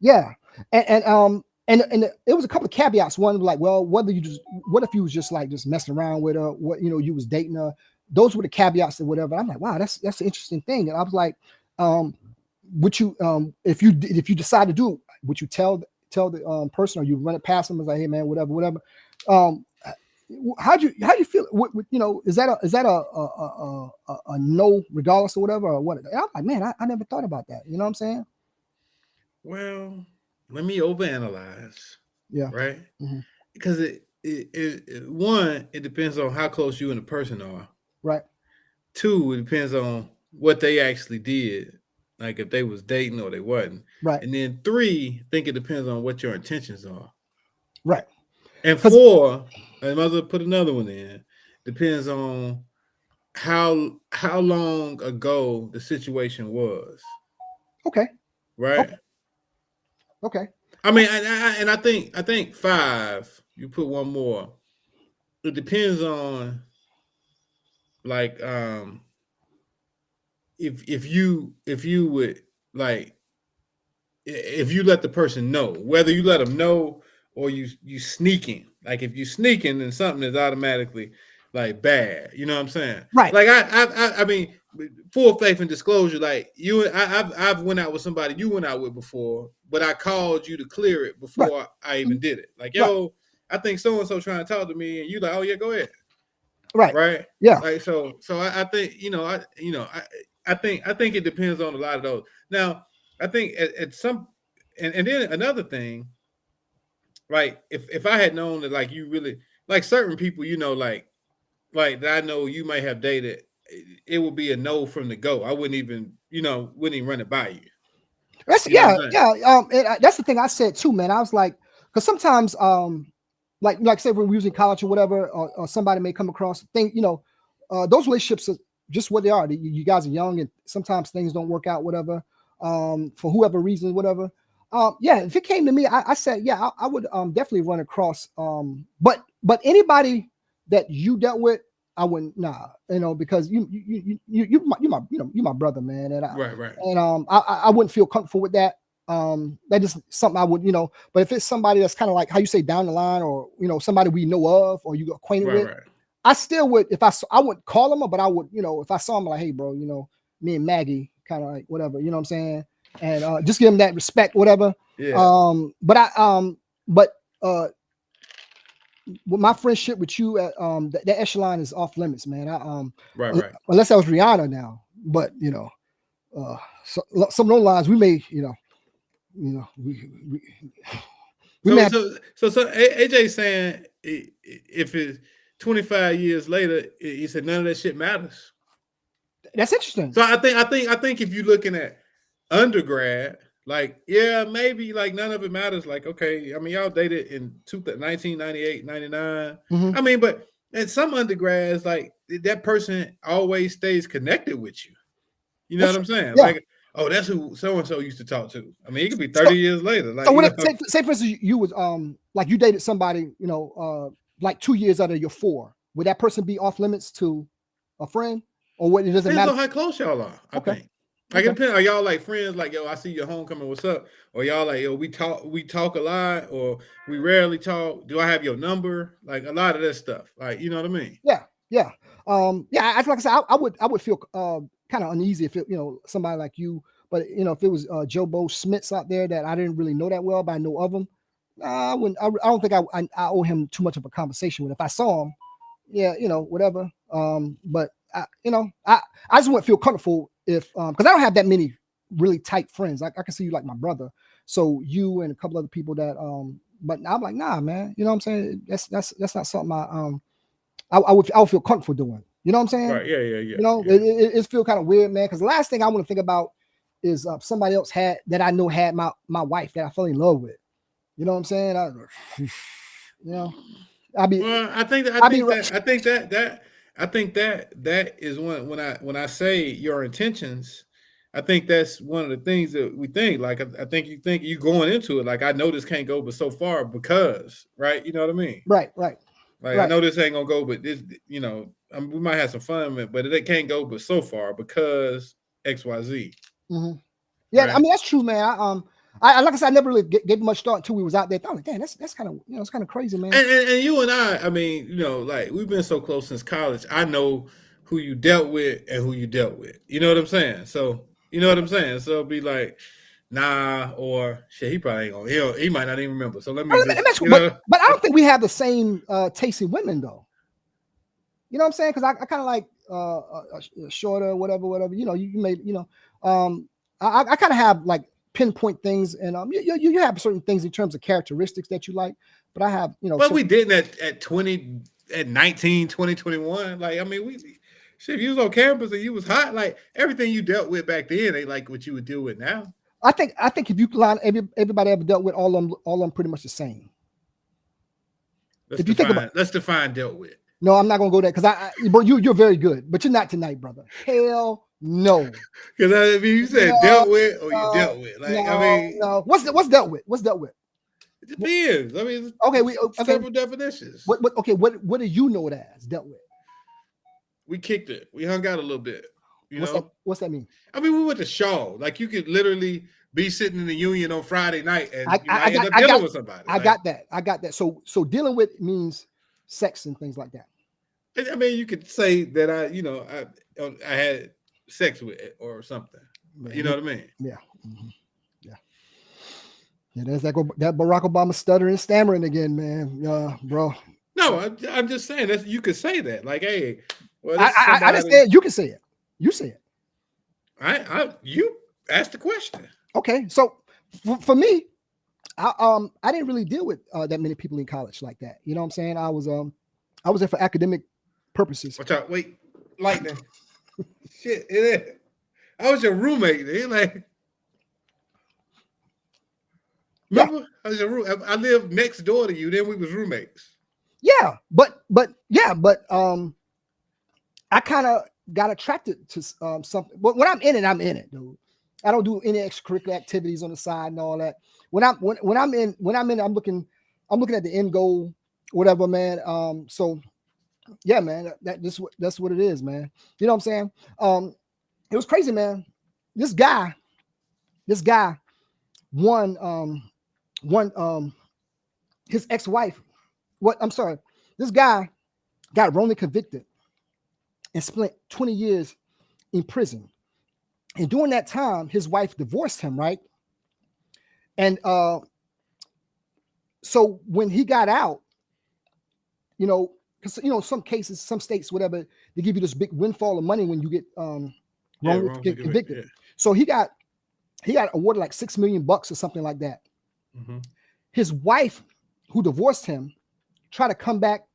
Yeah, and it was a couple of caveats. One, like, well, what if you was just messing around with her? What you was dating her? Those were the caveats or whatever. I'm like, wow, that's an interesting thing. And I was like, would you if you decide to do it, would you tell the person, or you run it past them as like, hey man, whatever. How do you feel? Is that a no, regardless of whatever, or what? I'm like, man, I never thought about that. You know what I'm saying? Well, let me overanalyze. Yeah. Right. Mm-hmm. Because it depends on how close you and the person are. Right. 2, it depends on what they actually did, like if they was dating or they wasn't. Right. And then 3, I think it depends on what your intentions are. Right. And 4, I might as well put another one in. Depends on how long ago the situation was. Okay. Right. Okay. I mean, and I think 5. You put one more. It depends on, like, if you would, like, if you let the person know, whether you let them know or you sneaking. Like if you sneaking, then something is automatically like bad. You know what I'm saying? Right. Like I mean, full faith and disclosure. Like I've went out with somebody you went out with before, but I called you to clear it before I even did it. Like, yo, I think so and so trying to talk to me, and you like, oh yeah, go ahead. Right. Yeah. Like so I think I think it depends on a lot of those. Now I think at some and then another thing. Like if I had known that, like, you really like certain people, like that I know you might have dated, it would be a no from the go. I wouldn't even run it by you. That's and that's the thing I said too, man. I was like, because sometimes like say when we was in college or whatever, or somebody may come across thing, those relationships are just what they are. You guys are young, and sometimes things don't work out, whatever, for whoever reason, whatever. If it came to me, I said, yeah, I would definitely run across. But anybody that you dealt with, I wouldn't, because you my brother, man, and right. And I wouldn't feel comfortable with that. That is something I would, But if it's somebody that's kind of like how you say down the line, or somebody we know of or you acquainted with, right. I still would. I wouldn't call them, but I would, if I saw him, like, hey, bro, me and Maggie, kind of like whatever, you know what I'm saying. And just give them that respect, whatever. Yeah. But with my friendship with you, that echelon is off limits, man. Right. Unless that was Rihanna now, but so some of those lines we may, So AJ saying if it's 25 years later, he said none of that shit matters. That's interesting. So I think if you're looking at undergrad, like, yeah, maybe like none of it matters. Like, okay, I mean, y'all dated in 1998, 99. Mm-hmm. I mean, but at some undergrads, like that person always stays connected with you. You know what I'm saying? Yeah. Like, oh, that's who so-and-so used to talk to. I mean, it could be 30 years later. Like, so say for instance, you was like you dated somebody, like 2 years out of your 4. Would that person be off limits to a friend? or what? It doesn't matter. Depends on how close y'all are. I Okay. think. Like it depends. Are y'all like friends? Like, yo, I see your homecoming. What's up? Or y'all like, yo, we talk a lot, or we rarely talk. Do I have your number? Like a lot of that stuff. Like, you know what I mean? Yeah. Yeah. Like I said, I would feel kind of uneasy if it, somebody like you, but if it was Joe Bo Smiths out there that I didn't really know that well, but I know of him, I wouldn't. I don't think I owe him too much of a conversation with. If I saw him, yeah, whatever. But I just wouldn't feel comfortable if because I don't have that many really tight friends. I can see you like my brother, so you and a couple other people that but I'm like, nah, man. You know what I'm saying? That's not something I would feel comfortable doing. You know what I'm saying? Right. Yeah. It feel kind of weird, man. Because the last thing I want to think about is somebody else had my wife that I fell in love with. You know what I'm saying? I think that is when I say your intentions. I think that's one of the things that we think. Like I think you going into it. Like I know this can't go but so far because, right? You know what I mean? Right. Like right. I know this ain't gonna go, but this, we might have some fun, but it can't go but so far because XYZ. Mm-hmm. Yeah, right? I mean that's true, man. I like I said, I never really gave much thought until we was out there. I was like, damn, that's kind of it's kind of crazy, man. And you and I mean, like we've been so close since college. I know who you dealt with and who you dealt with. You know what I'm saying? So So it'll be like, nah, or shit. He probably ain't gonna. He might not even remember. So let me. But I don't think we have the same taste in women, though. You know what I'm saying? Because I kind of like shorter, whatever. You may, I kind of have like pinpoint things, and you have certain things in terms of characteristics that you like, but I have, But we didn't at 20, at 19, 20, 21. Like, I mean, if you was on campus and you was hot, like everything you dealt with back then ain't like what you would deal with now. I think if you line everybody ever dealt with, all of them pretty much the same. Let's define dealt with. No, I'm not gonna go there because but you're very good, but you're not tonight, brother. Hell no. Because you said dealt with or you dealt with. Like no. What's dealt with? What's dealt with? It depends. I mean, several definitions. What do you know it as dealt with? We kicked it. We hung out a little bit. What's that mean? I mean, we went to Shaw. Like you could literally be sitting in the Union on Friday night and you might end up dealing with somebody. I got that. So dealing with means sex and things like that. I mean, you could say that I had sex with it or something. Man, you know what I mean? Yeah. Mm-hmm. Yeah. There's that Barack Obama stuttering and stammering again, man. Bro. No, I'm just saying that you could say that. Like, hey, I just said you can say it. You say it. You asked the question. Okay, so for me, I didn't really deal with that many people in college like that. You know what I'm saying? I was there for academic purposes. Watch out! Wait, lightning! Shit, it is. I was your roommate. Remember? I was your roommate. I lived next door to you. Then we was roommates. Yeah, but I kind of got attracted to something. But when I'm in it, dude. I don't do any extracurricular activities on the side and all that. When I'm in, I'm looking at the end goal, whatever, man. So yeah, man, that's what it is, man. You know what I'm saying? It was crazy, man. This guy won his ex-wife. This guy got wrongly convicted and spent 20 years in prison. And during that time, his wife divorced him, right? And so when he got out, because some cases, some states, whatever, they give you this big windfall of money when you get wrongly convicted. Yeah. So he got awarded like $6 million or something like that. Mm-hmm. His wife, who divorced him, tried to come back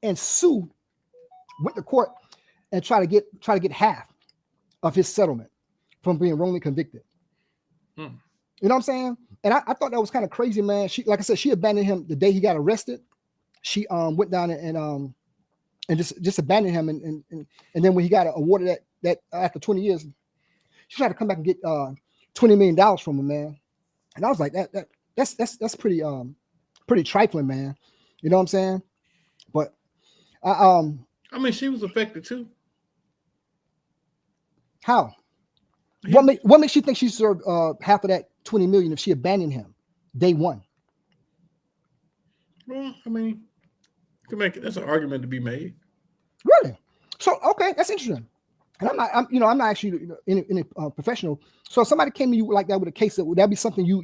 and sue, went to court and try to get half of his settlement from being wrongly convicted. You know what I'm saying? And I thought that was kind of crazy, man. She, like I said, she abandoned him the day he got arrested. She went down and just abandoned him, and then when he got awarded that after 20 years, she tried to come back and get $20 million from him, man. And I was like, that's pretty trifling, man. You know what I'm saying? But I mean, she was affected too. How? What makes you think she served half of that $20 million if she abandoned him day one? Well, I mean, you can make it. That's an argument to be made. Really? So okay, that's interesting. And I'm not actually any professional. So if somebody came to you like that with a case, would that be something you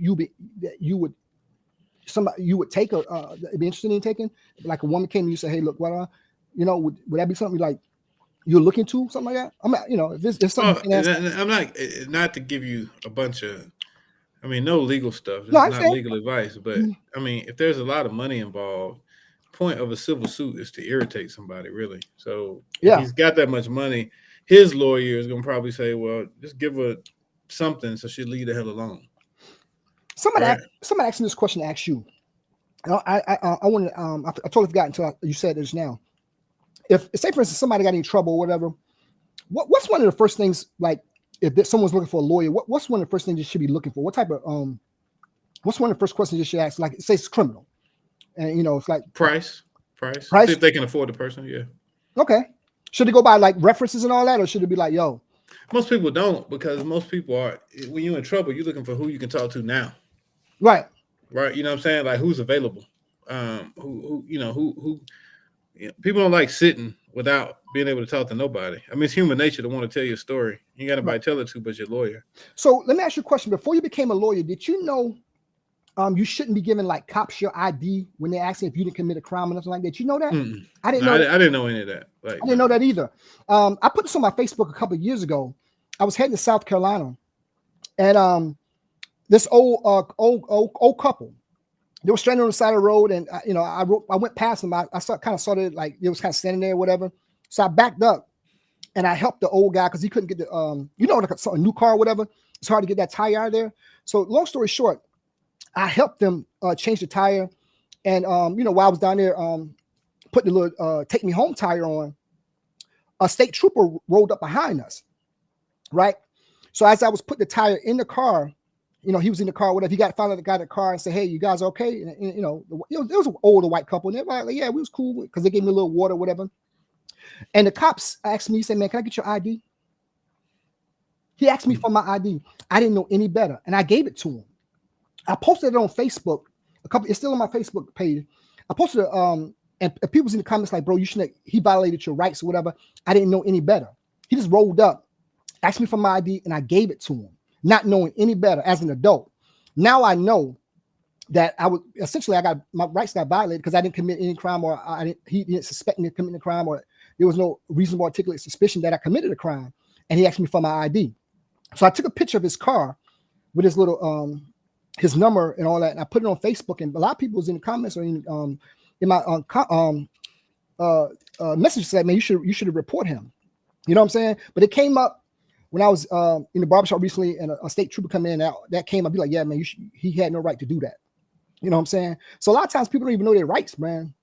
would take or be interested in taking? Like a woman came to you and said, hey, look, what would that be something like you're looking to, something like that? I'm not, if it's something. I'm not to give you a bunch of, no legal stuff. It's No, not legal advice, but I mean, if there's a lot of money involved, the point of a civil suit is to irritate somebody, really. So if he's got that much money, his lawyer is going to probably say, well, just give her something so she'll leave the hell alone. Somebody asked me this question to ask you. I wanted, I totally forgot until you said this now. If say for instance somebody got in trouble or whatever, what's one of the first things, like if someone's looking for a lawyer, what's one of the first things you should be looking for? What type of what's one of the first questions you should ask? Like say it's criminal, and it's like price. See if they can afford the person. Yeah. Okay. Should it go by like references and all that, or should it be like, yo? Most people don't, because most people are, when you're in trouble, you're looking for who you can talk to now. Right. You know what I'm saying? Like who's available. Who people don't like sitting without being able to talk to nobody. I mean, it's human nature to want to tell your story. You ain't got nobody to tell it to but your lawyer. So let me ask you a question. Before you became a lawyer, did you know you shouldn't be giving like cops your ID when they're asking if you didn't commit a crime or nothing like that? Did you know that? I didn't know. I didn't know any of that. I didn't know that either. I put this on my Facebook a couple of years ago. I was heading to South Carolina, and this old couple, they were stranded on the side of the road, and I went past them. I kind of saw it, like it was kind of standing there, or whatever. So I backed up, and I helped the old guy because he couldn't get the like a new car or whatever. It's hard to get that tire out of there. So long story short, I helped them change the tire, and while I was down there putting the little take me home tire on, a state trooper rolled up behind us, right? So as I was putting the tire in the car, he was in the car, whatever. He finally got in the car and said, "Hey, you guys okay?" And it was an older white couple, and they're like, "Yeah, we was cool," because they gave me a little water, whatever. And the cops asked me, he said, "Man, can I get your ID?" He asked me for my ID. I didn't know any better, and I gave it to him. I posted it on Facebook. It's still on my Facebook page. I posted it, and people was in the comments like, "Bro, you shouldn't. He violated your rights or whatever." I didn't know any better. He just rolled up, asked me for my ID, and I gave it to him, not knowing any better as an adult. Now I know that I got my rights got violated because I didn't commit any crime, or he didn't suspect me of committing a crime, or there was no reasonable articulate suspicion that I committed a crime, and he asked me for my ID. So I took a picture of his car with his little his number and all that, and I put it on Facebook, and a lot of people was in the comments or in my message said, "Man, you should report him." You know what I'm saying? But it came up when I was in the barbershop recently, and a state trooper come in, that came up, be like, "Yeah, man, he had no right to do that." You know what I'm saying? So a lot of times people don't even know their rights, man.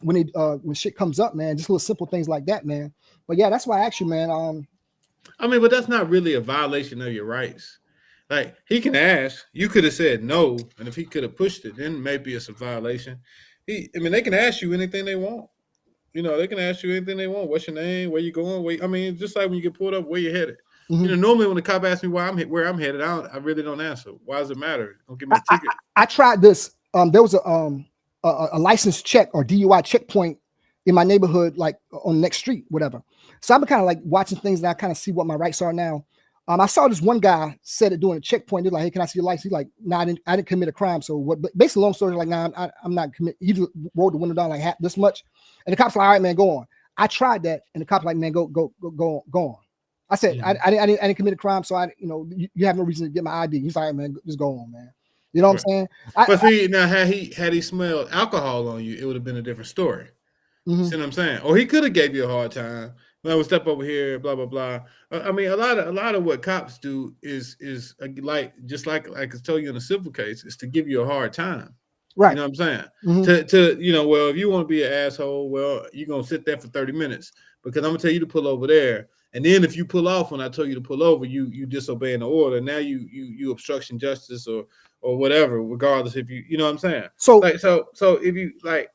When shit comes up, man, just little simple things like that, man. But yeah, that's why I asked you, man. But that's not really a violation of your rights. Like, he can ask. You could have said no, and if he could have pushed it, then maybe it's a violation. They can ask you anything they want. They can ask you anything they want. What's your name? Where you going? Just like when you get pulled up, where you headed. Mm-hmm. Normally when the cop asks me where I'm headed, I really don't answer. Why does it matter? Don't give me a ticket. I tried this. There was a license check or DUI checkpoint in my neighborhood, like on the next street, whatever. So I've been kind of like watching things, and I kind of see what my rights are now. I saw this one guy said it during a checkpoint. They're like, "Hey, can I see your license?" He's like, "Nah, I didn't commit a crime." So what? Basically, long story, like, "Nah, I'm not commit." He just rolled the window down like this much, and the cops like, "All right, man, go on." I tried that, and the cops like, "Man, go on." I said, I didn't commit a crime, so you have no reason to get my ID. He's like, "Man, just go on, man." You know what I'm saying? Now had he smelled alcohol on you, it would have been a different story. Mm-hmm. See what I'm saying? Or he could have gave you a hard time. I would step over here, blah blah blah. A lot of what cops do is like I told you in a civil case, is to give you a hard time. Right. You know what I'm saying? Mm-hmm. Well, if you want to be an asshole, well, you're gonna sit there for 30 minutes because I'm gonna tell you to pull over there. And then if you pull off when I told you to pull over, you disobeying the order. Now you obstruction justice or whatever, regardless if you know what I'm saying. So if you like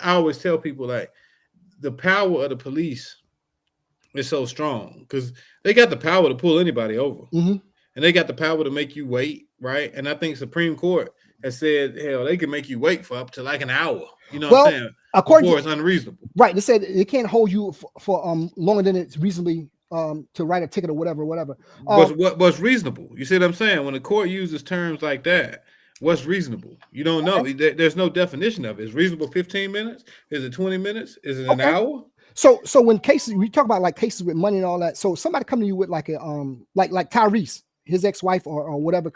I always tell people, like, the power of the police is so strong because they got the power to pull anybody over, and they got the power to make you wait, right? And I think Supreme Court has said, hell, they can make you wait for up to like an hour. You know what I'm saying? Before it's unreasonable. Right. They said they can't hold you for longer than it's reasonably to write a ticket or whatever. What's reasonable? You see what I'm saying? When the court uses terms like that, what's reasonable? You don't know. There's no definition of it. Is reasonable 15 minutes? Is it 20 minutes? Is it an hour? So when cases, we talk about like cases with money and all that. So somebody come to you with like a like Tyrese, his ex-wife or whatever,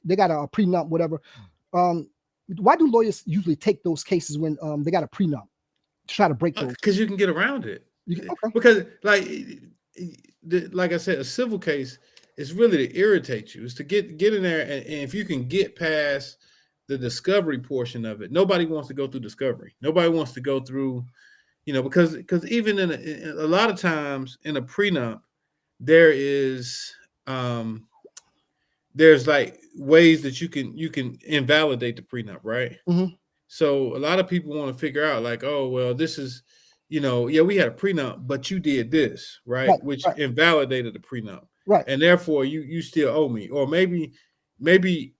they got a prenup, whatever. Why do lawyers usually take those cases when they got a prenup to try to break those? Because you can get around it. Because like I said, a civil case is really to irritate you. It's to get in there, and if you can get past the discovery portion of it, nobody wants to go through discovery. Nobody wants to go through, because even in a lot of times in a prenup, there's like ways that you can invalidate the prenup, right? So a lot of people want to figure out like, oh, well, this is, we had a prenup, but you did this, right? Which invalidated the prenup. Right. And therefore you still owe me. Or maybe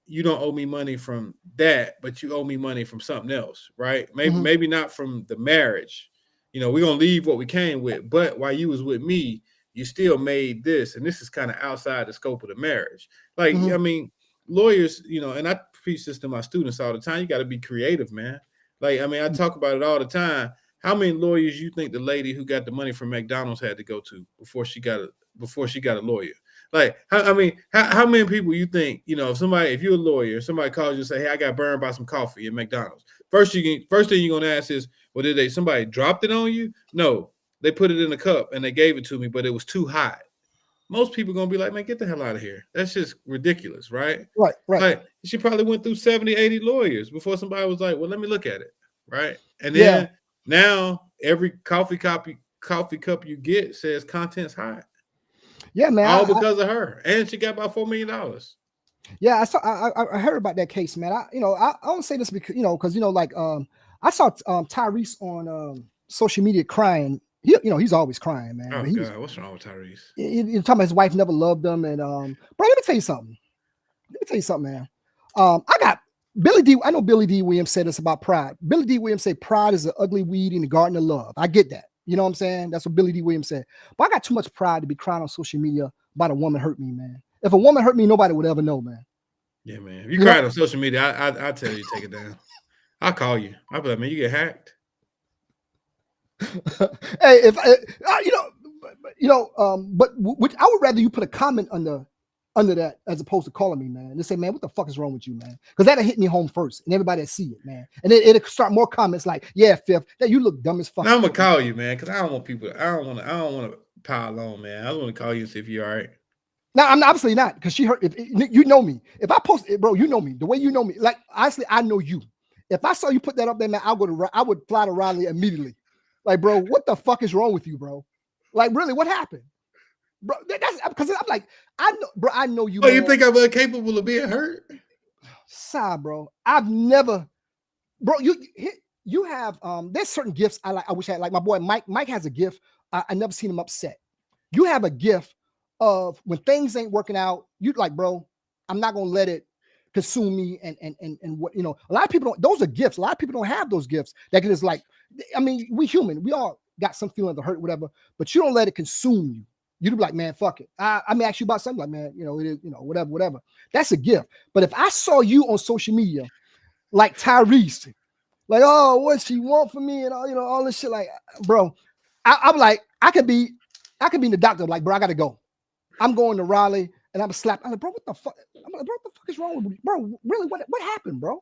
you don't owe me money from that, but you owe me money from something else, right? Maybe not from the marriage. We're going to leave what we came with, but while you was with me, you still made this, and this is kind of outside the scope of the marriage. Like, I mean, lawyers, and I preach this to my students all the time. You got to be creative, man. Like, I mean, I talk about it all the time. How many lawyers you think the lady who got the money from McDonald's had to go to before she got a lawyer? Like, how many people you think, if you're a lawyer, somebody calls you and say, hey, I got burned by some coffee at McDonald's. First thing you're going to ask is, well, somebody dropped it on you? No, they put it in a cup and they gave it to me, but it was too hot. Most people are going to be like, man, get the hell out of here. That's just ridiculous, right? Right. Like, she probably went through 70, 80 lawyers before somebody was like, well, let me look at it, right? And then now every coffee cup you get says contents hot. Yeah, man. All because of her. And she got about $4 million. Yeah, I heard about that case, man. I don't say this because, I saw Tyrese on social media crying. He's always crying, man. Oh, God, what's wrong with Tyrese? You're talking about his wife never loved him. And, bro, let me tell you something. Man. I got Billy D. I know Billy D. Williams said this about pride. Billy D. Williams said pride is an ugly weed in the garden of love. I get that. You know what I'm saying? That's what Billy D. Williams said. But I got too much pride to be crying on social media about a woman hurt me, man. If a woman hurt me, nobody would ever know, man. Yeah, man. If you cried on social media, I tell you, take it down. I'll call you. I'll be like, man, you get hacked. Hey, but I would rather you put a comment under that as opposed to calling me, man. And say, man, what the fuck is wrong with you, man? Because that'll hit me home first, and everybody will see it, man. And then it'll start more comments like, yeah, Fifth, that you look dumb as fuck. Now I'm gonna call you, man, because I don't want people. I don't want to pile on, man. I want to call you and see if you're all right. No, I'm obviously not, because she hurt. If you know me, if I post it, bro, you know me the way you know me. Like, honestly, I know you. If I saw you put that up there, man, I would fly to Raleigh immediately. Like, bro, what the fuck is wrong with you, bro? Like, really, what happened, bro? That's because I'm like, I know, bro. I know you. Oh, you think I'm incapable of being hurt? Sigh, bro. I've never, bro. You have there's certain gifts I like. I wish I had. Like my boy Mike. Mike has a gift. I never seen him upset. You have a gift of when things ain't working out. You like, bro. I'm not gonna let it consume me and what a lot of people don't. Those are gifts. A lot of people don't have those gifts. That can just like, I mean, we human. We all got some feeling of hurt, whatever. But you don't let it consume you. You'd be like, man, fuck it. I may ask you about something like, man, it is, whatever. That's a gift. But if I saw you on social media, like Tyrese, like, oh, what she want from me and all this shit, like, bro, I'm like, I could be in the doctor, like, bro, I gotta go. I'm going to Raleigh and I'm slap. I'm like, bro, what the fuck? I'm like, bro, what the fuck is wrong with you? Bro, really, what happened, bro?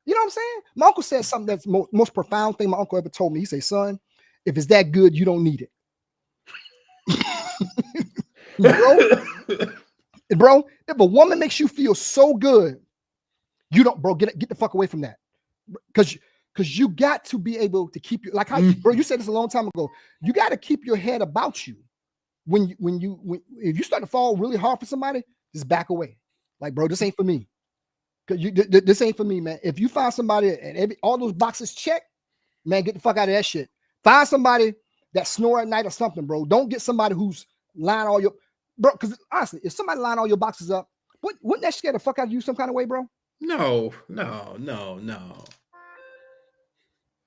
You know what I'm saying? My uncle said something that's most profound thing my uncle ever told me. He said, son, if it's that good, you don't need it. bro, if a woman makes you feel so good, you don't, bro, get the fuck away from that. Because you got to be able to keep your, like how bro, you said this a long time ago. You got to keep your head about you. When if you start to fall really hard for somebody, just back away. Like, bro, this ain't for me. This ain't for me, man. If you find somebody and all those boxes checked, man, get the fuck out of that shit. Find somebody that snore at night or something, bro. Don't get somebody who's lying all your, bro. Because honestly, if somebody lying all your boxes up, wouldn't that scare the fuck out of you some kind of way, bro? No.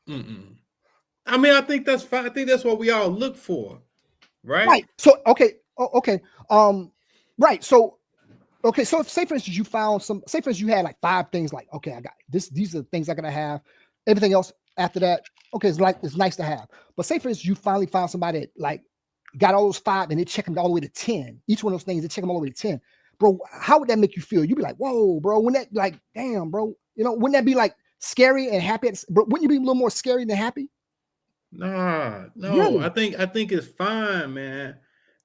Mm-mm. I mean, I think that's fine. I think that's what we all look for, right? Right. So okay. Okay. Right. So okay. So if, say for instance, you found some. Say for instance, you had like 5 things. Like, okay, I got this. These are the things I gotta have. Everything else after that, okay, it's nice to have. But say for instance, you finally found somebody that like got all those 5 and they check them all the way to 10. Each one of those things, they check them all the way to 10. Bro, how would that make you feel? You'd be like, whoa, bro. Wouldn't that, like, damn, bro? You know, wouldn't that be like scary and happy? But wouldn't you be a little more scary than happy? Nah, no. Really? I think it's fine, man.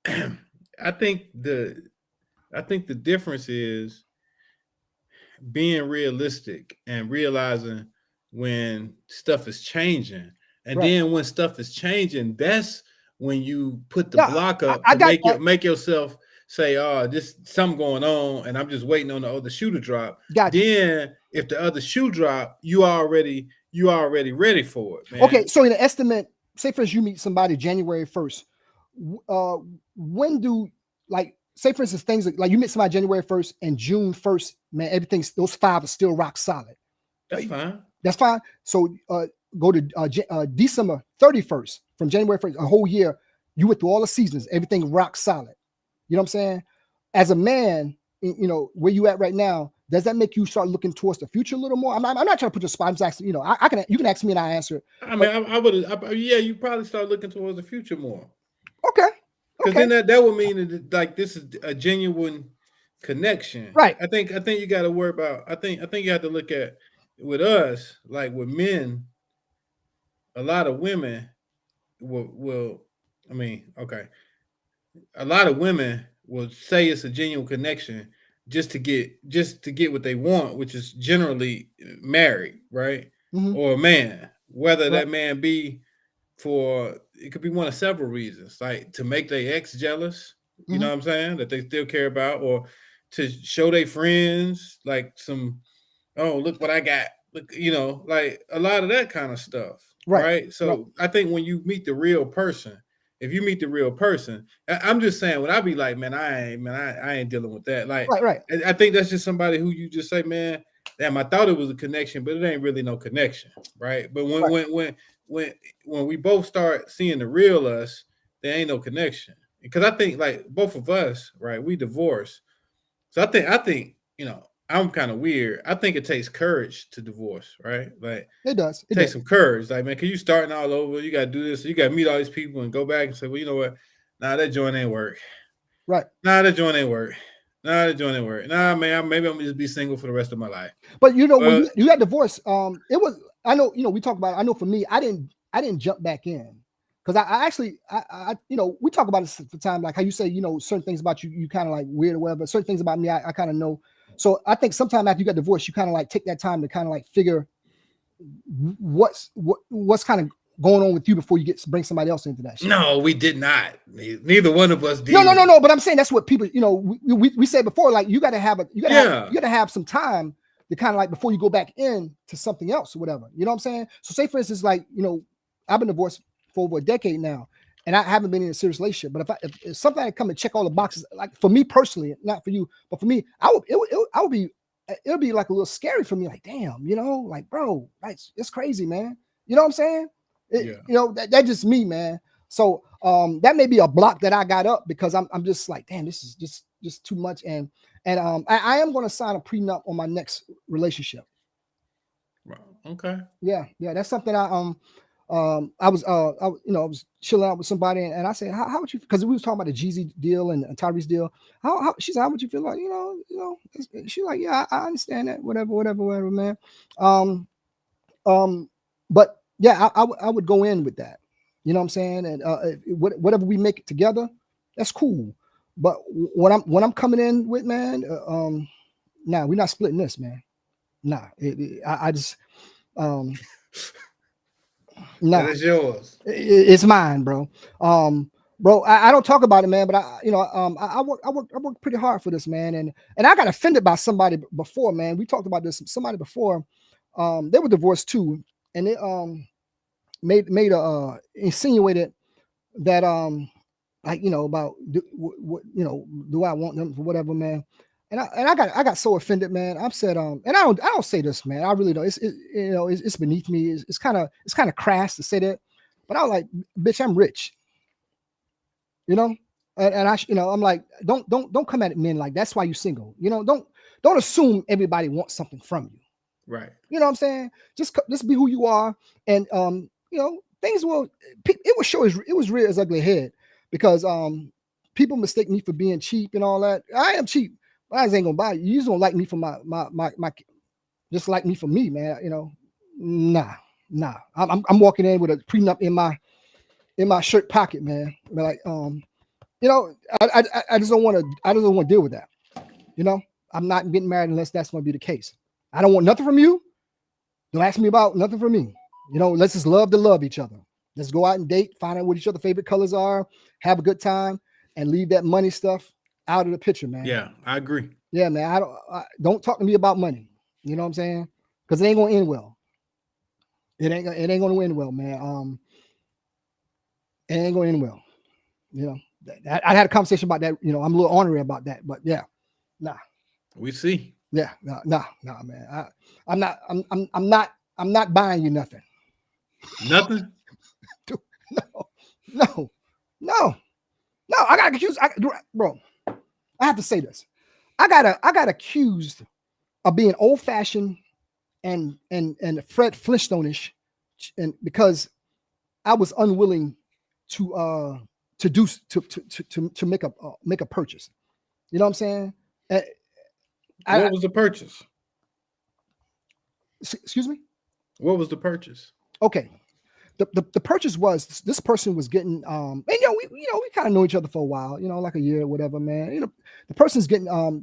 I think the difference is being realistic and realizing when stuff is changing. And then when stuff is changing, that's when you put the block up to make yourself say, oh, this something going on, and I'm just waiting on the other shoe to drop. Then if the other shoe drop, you already ready for it, man. Okay, so in the estimate, say for instance, you meet somebody January 1st. When do, like, say for instance, things like you meet somebody January 1st and June 1st, man, everything's, those 5 are still rock solid. That's fine. That's fine. So go to December 31st, from January 1st, a whole year, you went through all the seasons, everything rock solid. You know what I'm saying? As a man, you know, where you at right now, does that make you start looking towards the future a little more? I'm not trying to put your spot. I'm just asking, you know, you can ask me and I answer it. I mean, I would, you probably start looking towards the future more. Okay. Because then that would mean that, like, this is a genuine connection. Right. I think you got to worry about, I think you have to look at, with us, like with men, a lot of women will I mean, okay. A lot of women will say it's a genuine connection just to get what they want, which is generally married, right? Mm-hmm. Or a man, whether that man be it could be one of several reasons, like to make their ex jealous, you know what I'm saying, that they still care about, or to show their friends like some, oh, look what I got. Look, you know, like a lot of that kind of stuff. Right. So I think when you meet the real person, if you meet the real person, I'm just saying, when I be like, man, I ain't dealing with that. Like, I think that's just somebody who you just say, man, damn, I thought it was a connection, but it ain't really no connection. Right. But when we both start seeing the real us, there ain't no connection. Because I think, like, both of us, right, we divorced. So I think, you know, I'm kind of weird. I think it takes courage to divorce, right? Like, it does. It takes some courage. Like, man, because you starting all over, you got to do this. You got to meet all these people and go back and say, well, you know what? Nah, that joint ain't work. Right. Nah, that joint ain't work. Nah, man, maybe I'm gonna just be single for the rest of my life. But you know, when you got divorced, it was, I know, you know, we talk about it. I know for me, I didn't jump back in. Because I actually, you know, we talk about this for time, like how you say, you know, certain things about you kind of like weird or whatever. Certain things about me, I kind of know. So I think sometime after you got divorced, you kind of like take that time to kind of like figure what's kind of going on with you before you bring somebody else into that shit. No, we did not. Neither one of us did. No. But I'm saying that's what people, you know, we said before, like you got to have some time to kind of like before you go back in to something else or whatever. You know what I'm saying? So say for instance, like, you know, I've been divorced for over a decade now, and I haven't been in a serious relationship. But if something had come and check all the boxes, like for me personally, not for you, but for me, it would be like a little scary for me. Like, damn, you know, like, bro, like, it's crazy, man. You know what I'm saying? You know, that's just me, man. So that may be a block that I got up because I'm just like, damn, this is just too much. And I am going to sign a prenup on my next relationship. Okay. Yeah, that's something I was chilling out with somebody and I said, how would you, because we was talking about the Jeezy deal and Tyrese deal. How she said, how would you feel? Like, you know, she's like, yeah, I understand that, whatever, man. But yeah, I would go in with that. You know what I'm saying? And whatever we make it together, that's cool. But when I'm coming in with, man, nah, we're not splitting this, man. Nah, I just nah. That is yours. It's mine, bro. Bro, I don't talk about it, man, but I work pretty hard for this, man, and I got offended by somebody before, man. We talked about this. Somebody before, they were divorced too, and they made insinuated that like, you know, about what you know, do I want them for whatever, man? And I got so offended, man. I've said and I don't say this, man. I really don't. You know, it's beneath me. It's kind of crass to say that, but I was like, bitch, I'm rich, you know. And I, you know, I'm like, don't come at men like that's why you single, you know. Don't assume everybody wants something from you, Right. you know what I'm saying? Just be who you are, and you know, things will. It will show it was real as ugly head because people mistake me for being cheap and all that. I am cheap. I ain't gonna buy you. You just don't like me for my just like me for me, man. You know, nah. I'm walking in with a prenup in my shirt pocket, man. But like, you know, I just don't want to deal with that. You know, I'm not getting married unless that's going to be the case. I don't want nothing from you. Don't ask me about nothing from me. You know, let's just love each other. Let's go out and date, find out what each other's favorite colors are, have a good time, and leave that money stuff out of the picture, man. Yeah, I agree. Yeah, man. I don't talk to me about money. You know what I'm saying? Because it ain't gonna end well. It ain't gonna end well, man. It ain't gonna end well. You know, I had a conversation about that. You know, I'm a little ornery about that, but yeah, nah. We see. Yeah, nah, man. I'm not buying you nothing. Nothing. No. I got accused, bro. I have to say this. I got accused of being old fashioned and Fred Flintstone-ish, and because I was unwilling to make a purchase. You know what I'm saying? What was the purchase? Excuse me? What was the purchase? Okay. The purchase was this person was getting and we kind of know each other for a while, you know, like a year or whatever, man. You know, the person's getting a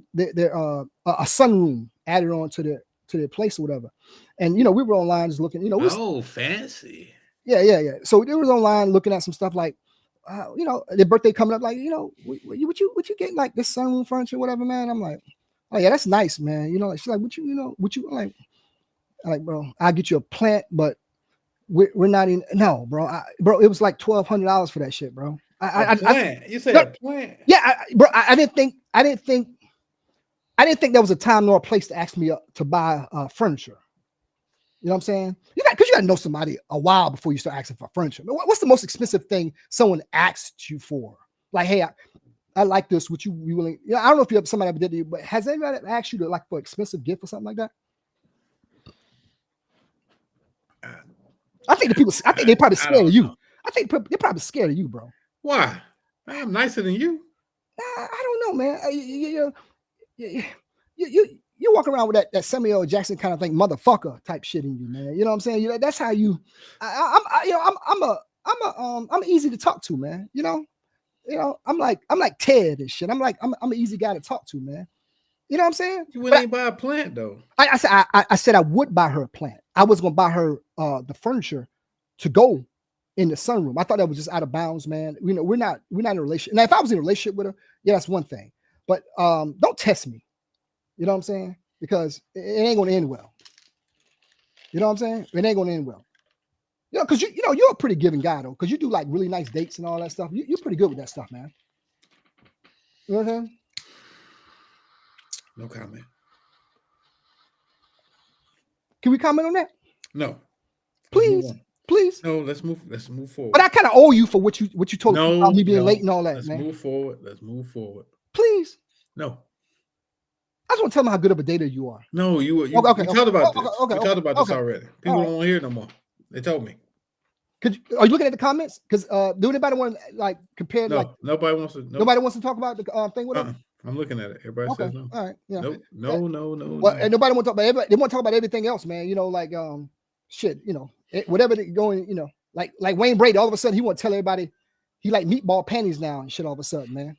sunroom added on to their place or whatever. And you know, we were online just looking, you know, fancy. Yeah. So it was online looking at some stuff like you know, their birthday coming up, like, you know, what you get like this sunroom furniture, whatever, man. I'm like, oh yeah, that's nice, man. You know, she's like, what you like, bro, I'll get you a plant, but we're not in. No, bro, bro, it was like $1,200 for that shit, bro. You said a plant? Yeah, bro, I didn't think there was a time nor a place to ask me to buy furniture. You know what I'm saying? Because you got to know somebody a while before you start asking for furniture. What's the most expensive thing someone asked you for? Like, hey, I like this. Would you be willing? You know, I don't know if you have somebody ever did it, but has anybody asked you to like for expensive gift or something like that? I think they're probably scared of you. I think they're probably scared of you, bro. Why? I'm nicer than you. I don't know, man. You walk around with that Samuel L. Jackson kind of thing, motherfucker type shit in you, man. You know what I'm saying? That's how you. I'm easy to talk to, man. You know, I'm like Ted and shit. I'm an easy guy to talk to, man. You know what I'm saying? You wouldn't buy a plant though. I said I would buy her a plant. I was gonna buy her the furniture to go in the sunroom. I thought that was just out of bounds, man. You know, we're not in a relationship. Now, if I was in a relationship with her, yeah, that's one thing. But don't test me. You know what I'm saying? Because it ain't gonna end well. You know what I'm saying? It ain't gonna end well. You know, because you're a pretty giving guy though, because you do like really nice dates and all that stuff. You're pretty good with that stuff, man. You know what I'm saying? No comment. Can we comment on that? No. Please. No, let's move forward. But I kind of owe you for what you told me about me being late and all that, let's man. Let's move forward. Please. No. I just want to tell them how good of a dater you are. No, you talked about this. We talked about this already. People don't want to hear no more. They told me. Are you looking at the comments? Because do anybody want to like compare? No, like, nobody wants to. Nobody wants to talk about the thing with them. I'm looking at it. Everybody says no. All right. Yeah. No. Well, and nobody want to talk about everybody. They want to talk about everything else, man. You know, like shit. You know, whatever they going. You know, like Wayne Brady. All of a sudden, he want to tell everybody he like meatball panties now and shit. All of a sudden, man.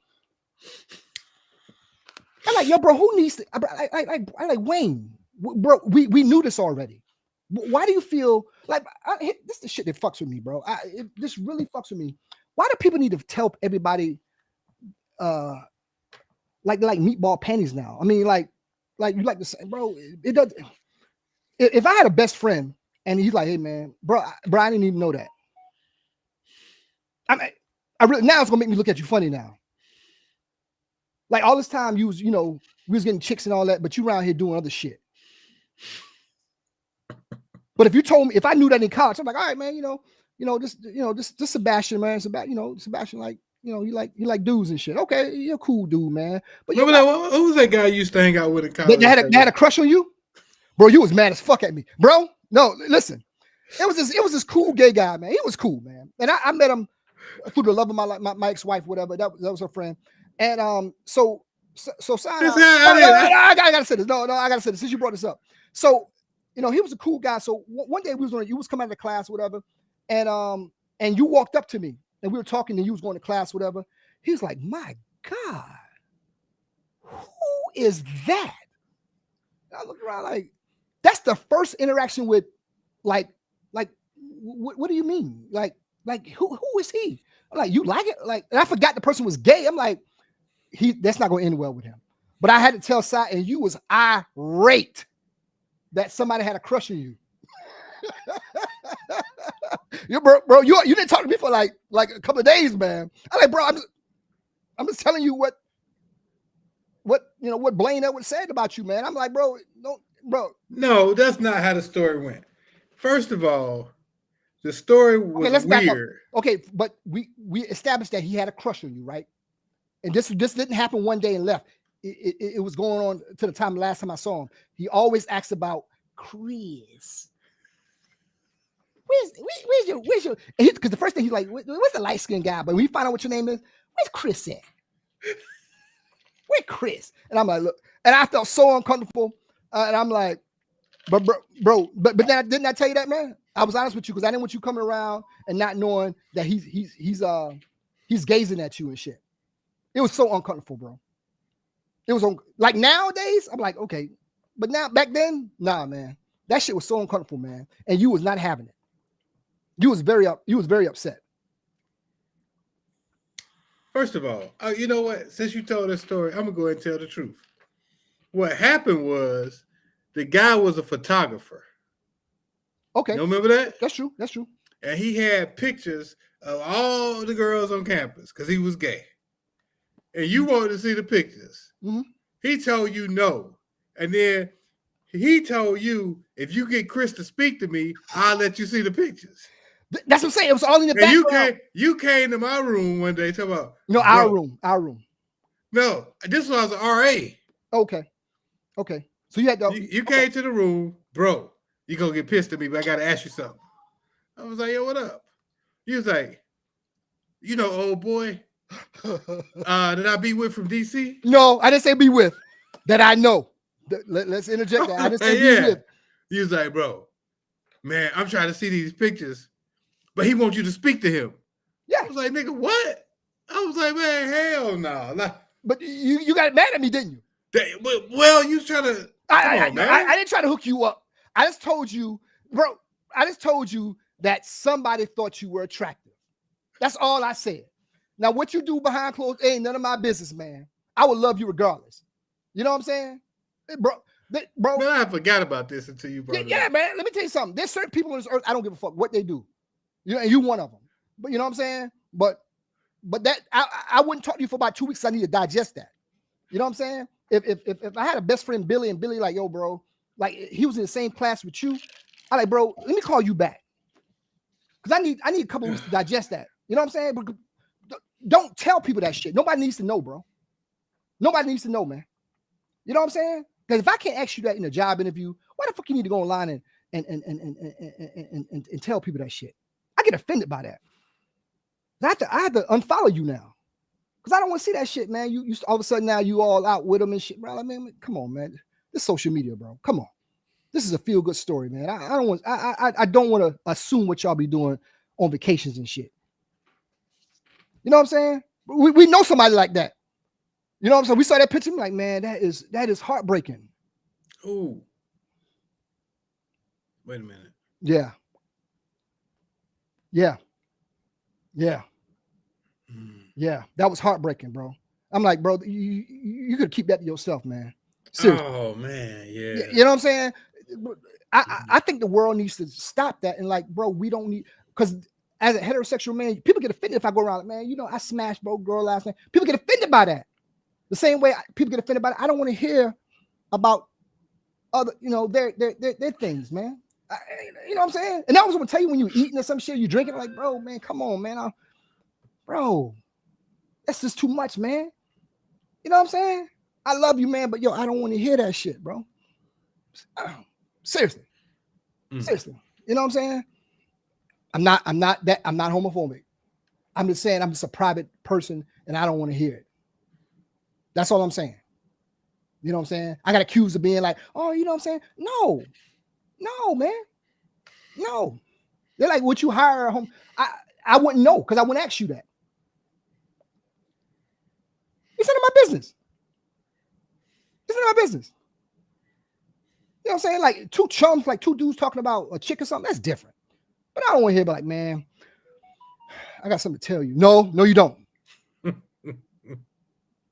I'm like, yo, bro. Who needs to? I like Wayne, bro. We knew this already. Why do you feel like this is the shit that fucks with me, bro? This really fucks with me. Why do people need to tell everybody like meatball panties now? I mean, like you like to say, bro, it does. If I had a best friend and he's like, hey man, bro, I didn't even know that. I mean, Now it's gonna make me look at you funny now. Like all this time you was, we was getting chicks and all that, but you around here doing other shit. But if you told me, if I knew that in college, I'm like, all right, man, this Sebastian, man, Sebastian, like, you like dudes and shit. Okay, you're a cool dude, man. But who was that guy you used to hang out with in college? They had a crush on you, bro. You was mad as fuck at me, bro. No, listen, it was this cool gay guy, man. He was cool, man, and I met him through the love of my life, my ex-wife, whatever. That was her friend, and so I gotta say this. No, I gotta say this since you brought this up. So. He was a cool guy. So one day you was coming out of class, whatever, and you walked up to me and we were talking and you was going to class, whatever. He was like, my God, who is that? And I looked around like, that's the first interaction with like, what do you mean? Like who is he? I'm like, you like it? Like, and I forgot the person was gay. I'm like, that's not going to end well with him. But I had to tell Si, and you was irate that somebody had a crush on you. bro, you didn't talk to me for like a couple of days, man. I'm like, bro, I'm just telling you what Blaine Edwards said about you, man. I'm like, bro. No, that's not how the story went. First of all, the story was weird. Okay, but we established that he had a crush on you, right? And this didn't happen one day and left. It was going on to the last time I saw him. He always asks about Chris. Where's your? Because the first thing he's like, where's the light skinned guy? But when you find out what your name is, where's Chris at? Where's Chris? And I'm like, look, and I felt so uncomfortable. And I'm like, but then didn't I tell you that, man? I was honest with you because I didn't want you coming around and not knowing that he's gazing at you and shit. It was so uncomfortable, bro. It was on like nowadays. I'm like, okay, but now back then, nah, man, that shit was so uncomfortable, man. And you was not having it. You was very upset. First of all, you know what? Since you told this story, I'm gonna go ahead and tell the truth. What happened was the guy was a photographer. Okay, you remember that? That's true. And he had pictures of all the girls on campus because he was gay. And you wanted to see the pictures. Mm-hmm. He told you no. And then he told you, if you get Chris to speak to me, I'll let you see the pictures. That's what I'm saying. It was all in the background. You came to my room one day talking about. No, our room. No, this was an RA. Okay. So you had to. You came to the room, bro. You gonna get pissed at me, but I gotta ask you something. I was like, yo, what up? He was like, old boy. Did I be with from DC? No, I didn't say be with. That I know. Let's interject that. I didn't say be with. He was like, bro, man, I'm trying to see these pictures, but he wants you to speak to him. Yeah. I was like, nigga, what? I was like, man, hell no. Like, but you got mad at me, didn't you? Well, you trying to. I didn't try to hook you up. I just told you, bro. I just told you that somebody thought you were attractive. That's all I said. Now, what you do behind closed ain't none of my business, man. I would love you regardless. You know what I'm saying? Bro. Man, I forgot about this until you brought it up. Up. Man. Let me tell you something. There's certain people on this earth, I don't give a fuck what they do. And you one of them. But you know what I'm saying? But that I wouldn't talk to you for about 2 weeks. I need to digest that. You know what I'm saying? If I had a best friend, Billy, and Billy like, yo, bro, like he was in the same class with you, I like, bro, let me call you back. Because I need a couple weeks to digest that. You know what I'm saying? But don't tell people that shit. Nobody needs to know, bro. Nobody needs to know, man. You know what I'm saying? Because if I can't ask you that in a job interview, why the fuck you need to go online and tell people that shit? I get offended by that. I have to unfollow you now. Because I don't want to see that shit, man. You all of a sudden now you all out with them and shit, bro. Like, man, come on, man. This social media, bro. Come on. This is a feel-good story, man. I don't want to assume what y'all be doing on vacations and shit. You know what I'm saying? We know somebody like that. You know what I'm saying? We saw that picture, like, man, that is heartbreaking. Ooh. Wait a minute. Yeah. Yeah, that was heartbreaking, bro. I'm like, bro, you could keep that to yourself, man. Seriously. Oh man, yeah. You know what I'm saying? I think the world needs to stop that and like, bro, we don't need, because as a heterosexual man, people get offended if I go around, man, you know, I smashed bro girl last night. People get offended by that. The same way people get offended by it. I don't want to hear about other, you know, their things, man. You know what I'm saying? And I was gonna tell you when you eating or some shit, you drinking, like, bro, man, come on, man. Bro, that's just too much, man. You know what I'm saying? I love you, man, but yo, I don't want to hear that shit, bro. Seriously. Seriously. You know what I'm saying? I'm not homophobic. I'm just saying I'm just a private person and I don't want to hear it. That's all I'm saying. You know what I'm saying? I got accused of being like, oh, you know what I'm saying? No, man. No. They're like, would you hire a home? I wouldn't know because I wouldn't ask you that. It's none of my business. It's none of my business. You know what I'm saying? Like two chums, like two dudes talking about a chick or something, that's different. But I don't want to hear about like, man, I got something to tell you. No, you don't.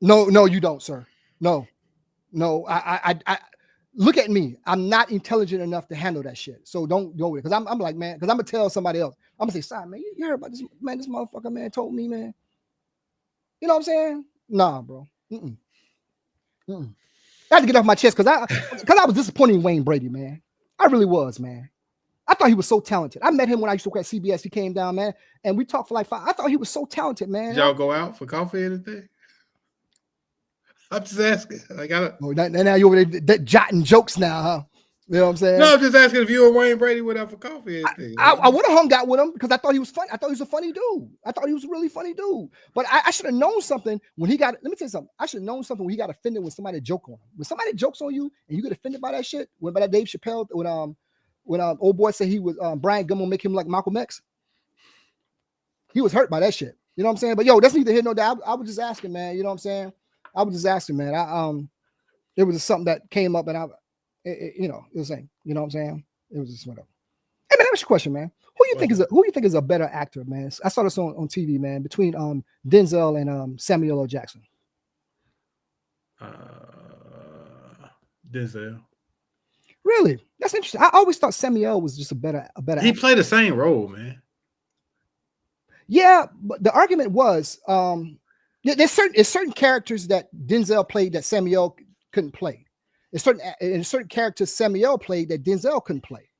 No, you don't, sir. No, I look at me. I'm not intelligent enough to handle that shit. So don't go with it. Because I'm like, man, because I'm gonna tell somebody else. I'm gonna say, sorry, man, you heard about this, man, this motherfucker, man, told me, man. You know what I'm saying? Nah, bro. I had to get off my chest because I was disappointed in Wayne Brady, man. I really was, man. I thought he was so talented. I met him when I used to work at CBS. He came down, man, and we talked for like 5. I thought he was so talented, man. Did y'all go out for coffee or anything? I'm just asking. Like, now you're over there jotting jokes now, huh? You know what I'm saying? No, I'm just asking if you and Wayne Brady went out for coffee or anything. I would have hung out with him because I thought he was funny. I thought he was a funny dude. I thought he was a really funny dude. But I should have known something when he got. Let me tell you something. I should have known something when he got offended when somebody joked on him. When somebody jokes on you and you get offended by that shit. When by that Dave Chappelle, when old boy said he was Brian Gumbel make him like Malcolm X. He was hurt by that shit. You know what I'm saying? But yo, that's neither here nor there. I was just asking, man. You know what I'm saying? I was just asking, man. It was just something that came up, and it was saying, you know what I'm saying? It was just whatever. Hey man, let me ask you a question, man. Who you think is a better actor, man? I saw this on TV, man, between Denzel and Samuel L. Jackson. Denzel. Really? That's interesting. I always thought Samuel was just a better He actor. played the same role, man. Yeah, but the argument was there's certain characters that Denzel played that Samuel couldn't play. There's certain characters Samuel played that Denzel couldn't play.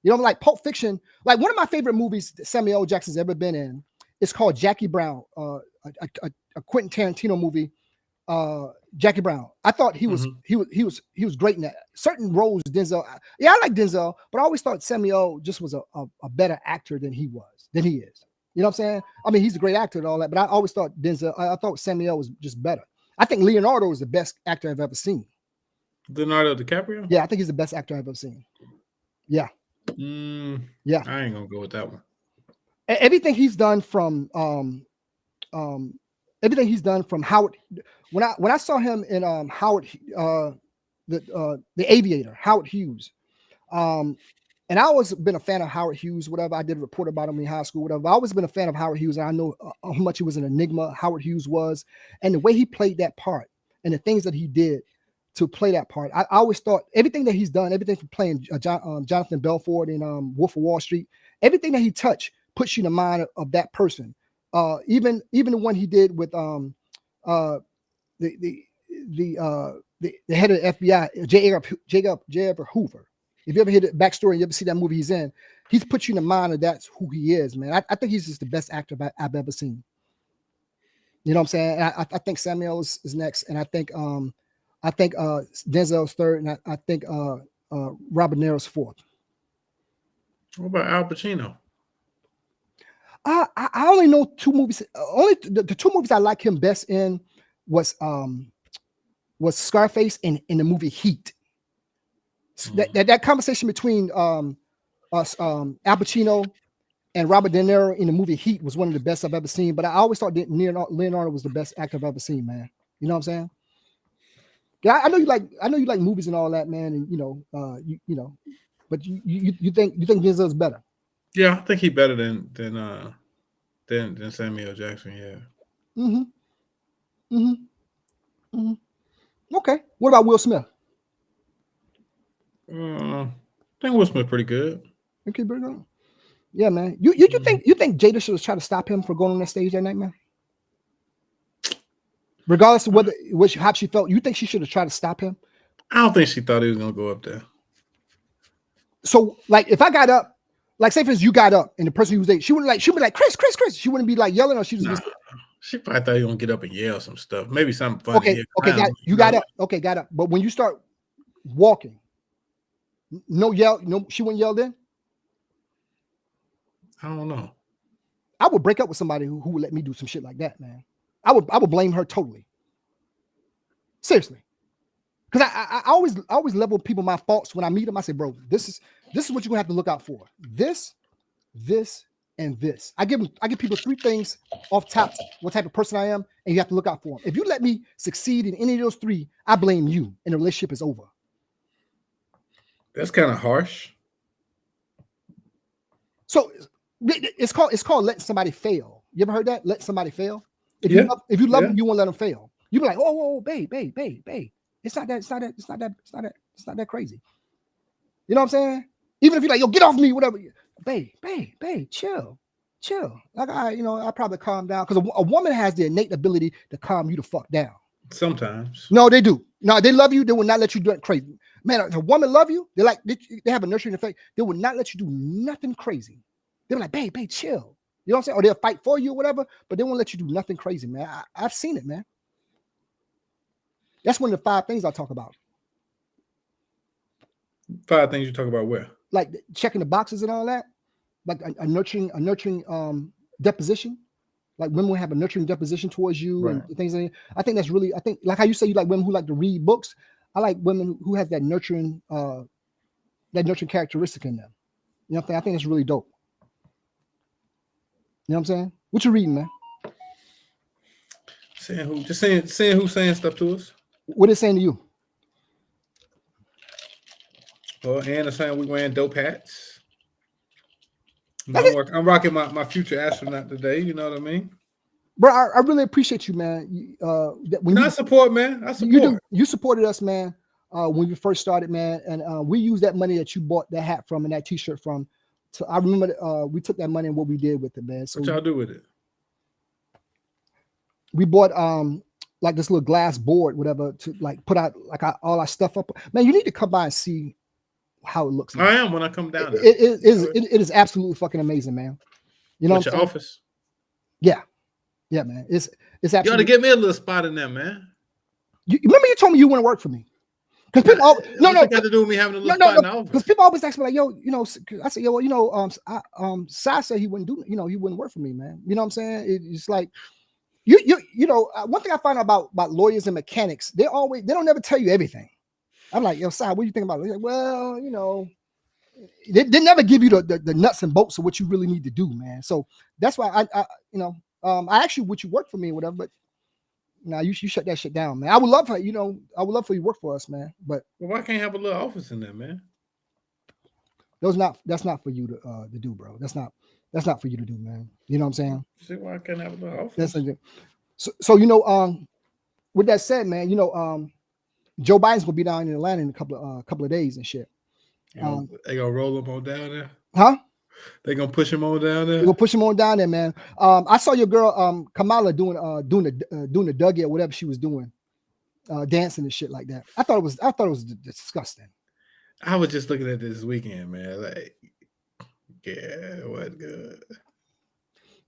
You know, like Pulp Fiction. Like one of my favorite movies that Samuel L. Jackson's ever been in is called Jackie Brown, a Quentin Tarantino movie. Jackie Brown. I thought he was great in that. Certain roles Denzel. Yeah, I like Denzel, but I always thought Samuel just was a better actor than he is. You know what I'm saying? I mean, he's a great actor and all that, but I always thought I thought Samuel was just better. I think Leonardo is the best actor I've ever seen. Leonardo DiCaprio? Yeah, I think he's the best actor I've ever seen. Yeah. Yeah. I ain't gonna go with that one. Everything he's done from Howard. When I saw him in Howard, the Aviator, Howard Hughes. And I always been a fan of Howard Hughes, whatever. I did a report about him in high school, whatever. I always been a fan of Howard Hughes, and I know how much he was an enigma, Howard Hughes was, and the way he played that part and the things that he did to play that part. I always thought everything that he's done, everything from playing Jonathan Belfort in Wolf of Wall Street, everything that he touched puts you in the mind of that person. Even the one he did with the head of the FBI, J. Edgar Hoover. If you ever hear the backstory, you ever see that movie he's in, he's put you in the mind of that's who he is, man. I think he's just the best actor I've ever seen. You know what I'm saying? I think Samuel is next, and I think Denzel's third, and I think Robert De Niro's fourth. What about Al Pacino? I only know 2 movies. Only the 2 movies I like him best in was Scarface and in the movie Heat. That conversation between Al Pacino and Robert De Niro in the movie Heat was one of the best I've ever seen. But I always thought that Leonardo was the best actor I've ever seen, man. You know what I'm saying? Yeah, I know you like movies and all that, man. And you know, but you think Denzel's better? Yeah, I think he's better than Samuel Jackson. Yeah. Okay. What about Will Smith? I think Will Smith pretty good. Okay, pretty good. Yeah, man. You think Jada should have tried to stop him from going on that stage that night, man? Regardless of how she felt, you think she should have tried to stop him? I don't think she thought he was gonna go up there. So, like, if I got up, like, say for instance, you got up and the person who was there, she'd be like, Chris. She wouldn't be like yelling, or she was. She probably thought he was gonna get up and yell some stuff, maybe something funny. Okay, got up. Okay, got up. But when you start walking, no yell. No, she wouldn't yell then. I don't know. I would break up with somebody who would let me do some shit like that, man. I would blame her totally. Seriously. Because I always level people my faults when I meet them. I say, bro, this is what you're gonna have to look out for. This, and this. I give people 3 things off top, what type of person I am, and you have to look out for them. If you let me succeed in any of those 3, I blame you, and the relationship is over. That's kind of harsh. So it's called letting somebody fail. You ever heard that? Let somebody fail. If you love them, you won't let them fail. You be like, oh, babe. It's not that crazy. You know what I'm saying? Even if you're like, yo, get off me, whatever. Babe, chill. Like I probably calm down because a woman has the innate ability to calm you the fuck down. Sometimes. No, they do. No, they love you. They will not let you do it crazy. Man, if a woman love you, they have a nurturing effect. They will not let you do nothing crazy. They're like, babe, chill. You know what I'm saying? Or they'll fight for you or whatever, but they won't let you do nothing crazy, man. I've seen it, man. That's one of the 5 things I talk about. 5 things you talk about where? Like checking the boxes and all that. Like a nurturing deposition. Like women will have a nurturing deposition towards you, right, and things like that. I think that's really, like how you say you like women who like to read books. I like women who have that nurturing characteristic in them. You know what I'm saying? I think that's really dope. You know what I'm saying? What you reading, man? Saying who? Just saying who's saying stuff to us. What is saying to you? Well, Anna's saying we wearing dope hats. I'm rocking my future astronaut today. You know what I mean? Bro, I really appreciate you, man. I support, man. I support. You supported us, man, when we first started, man. And we used that money that you bought that hat from and that T-shirt from. So I remember we took that money and what we did with it, man. So what y'all do with it? We bought like this little glass board, whatever, to like put out like all our stuff up. Man, you need to come by and see how it looks like. I am when I come down there. It is absolutely fucking amazing, man. You know what I'm saying? Office? Yeah, man. It's absolutely. You ought to get me a little spot in there, man. You remember you told me you want to work for me? Because people, got to do with me having a little spot in the office. Because people always ask me like, yo, you know, I say, yo, well, you know, Sai said he wouldn't do, you know, he wouldn't work for me, man. You know what I'm saying? It's like, you know, one thing I find out about lawyers and mechanics, they don't ever tell you everything. I'm like, yo, Sai, what do you think about it? Like, well, you know, they never give you the nuts and bolts of what you really need to do, man. So that's why I actually would you work for me or whatever, but now you shut that shit down, man. I would love for you to work for us, man. But why can't you have a little office in there, man? That's not for you to do, bro. That's not for you to do, man. You know what I'm saying? See why I can't have a little office? So you know, with that said, man, you know, Joe Biden's gonna be down in Atlanta in a couple of days and shit. They gonna roll him on down there? Huh? They gonna push him on down there? They gonna push him on down there, man. I saw your girl Kamala doing the Dougie or whatever she was doing, dancing and shit like that. I thought it was disgusting. I was just looking at this weekend, man. Like, yeah, it was good.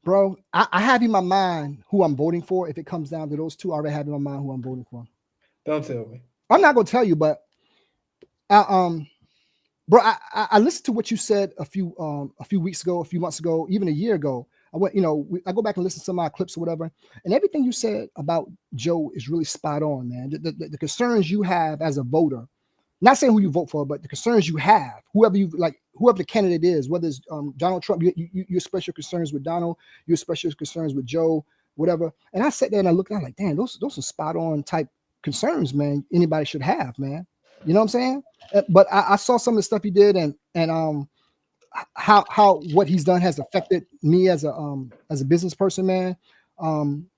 Bro, I have in my mind who I'm voting for. If it comes down to those two, I already have in my mind who I'm voting for. Don't tell me. I'm not gonna tell you, but bro, I listened to what you said a few weeks ago, a few months ago, even a year ago. I go back and listen to some of my clips or whatever, and everything you said about Joe is really spot on, man. The concerns you have as a voter, not saying who you vote for, but the concerns you have, whoever the candidate is, whether it's Donald Trump, you express your concerns with Donald, you express your concerns with Joe, whatever. And I sat there and I looked, and I'm like, damn, those are spot on type concerns, man. Anybody should have, man. You know what I'm saying? But I saw some of the stuff he did, and how what he's done has affected me as a business person, man.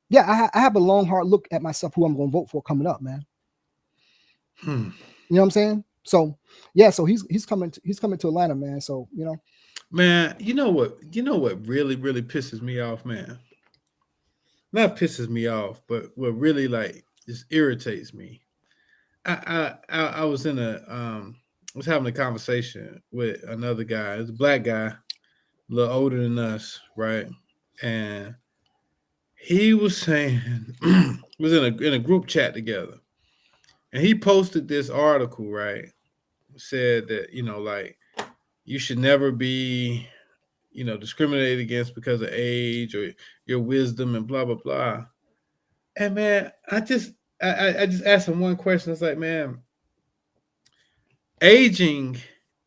Yeah, I have a long, hard look at myself who I'm going to vote for coming up, man. You know what I'm saying? So yeah, so he's coming to Atlanta, man. So you know, Man, you know what? You know what really, really pisses me off, man. Not pisses me off, but what really like just irritates me. I was in a was having a conversation with another guy. It's a black guy, a little older than us, right? And he was saying was in a group chat together, and he posted this article, right? Said that like you should never be discriminated against because of age or your wisdom and blah blah blah. And man, I just asked him one question. It's like, man, aging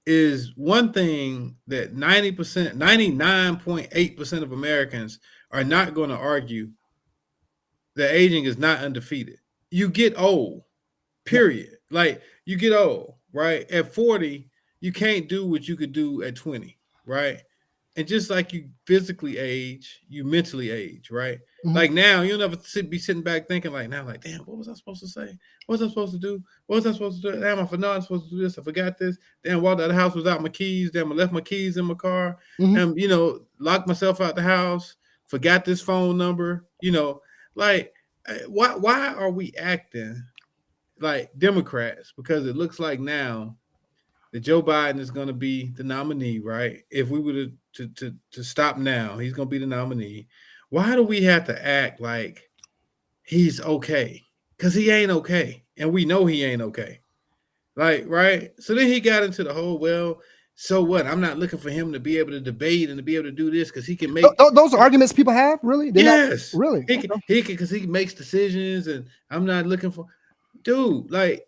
is one thing that 90%, 99.8% of Americans are not going to argue that aging is not undefeated. You get old, period. Like you get old, right? At 40, you can't do what you could do at 20, right? And just like you physically age, you mentally age, right? Mhm. Like now, you'll never be sitting back thinking like now, like, damn, what was I supposed to say? What was I supposed to do? What was I supposed to do? Damn, I forgot I was supposed to do this. I forgot this. Damn, walked out of the house without my keys. Damn, I left my keys in my car. Mhm. And locked myself out the house. Forgot this phone number. Like, why are we acting like Democrats? Because it looks like now that Joe Biden is going to be the nominee, right? If we were to stop now, he's going to be the nominee. Why do we have to act like he's okay? Because he ain't okay, and we know he ain't okay. Like, right? So then he got into the whole, well, so what? I'm not looking for him to be able to debate and to be able to do this because he can make Those are arguments people have, really? yes, Really? he can because he makes decisions, and I'm not looking for dude like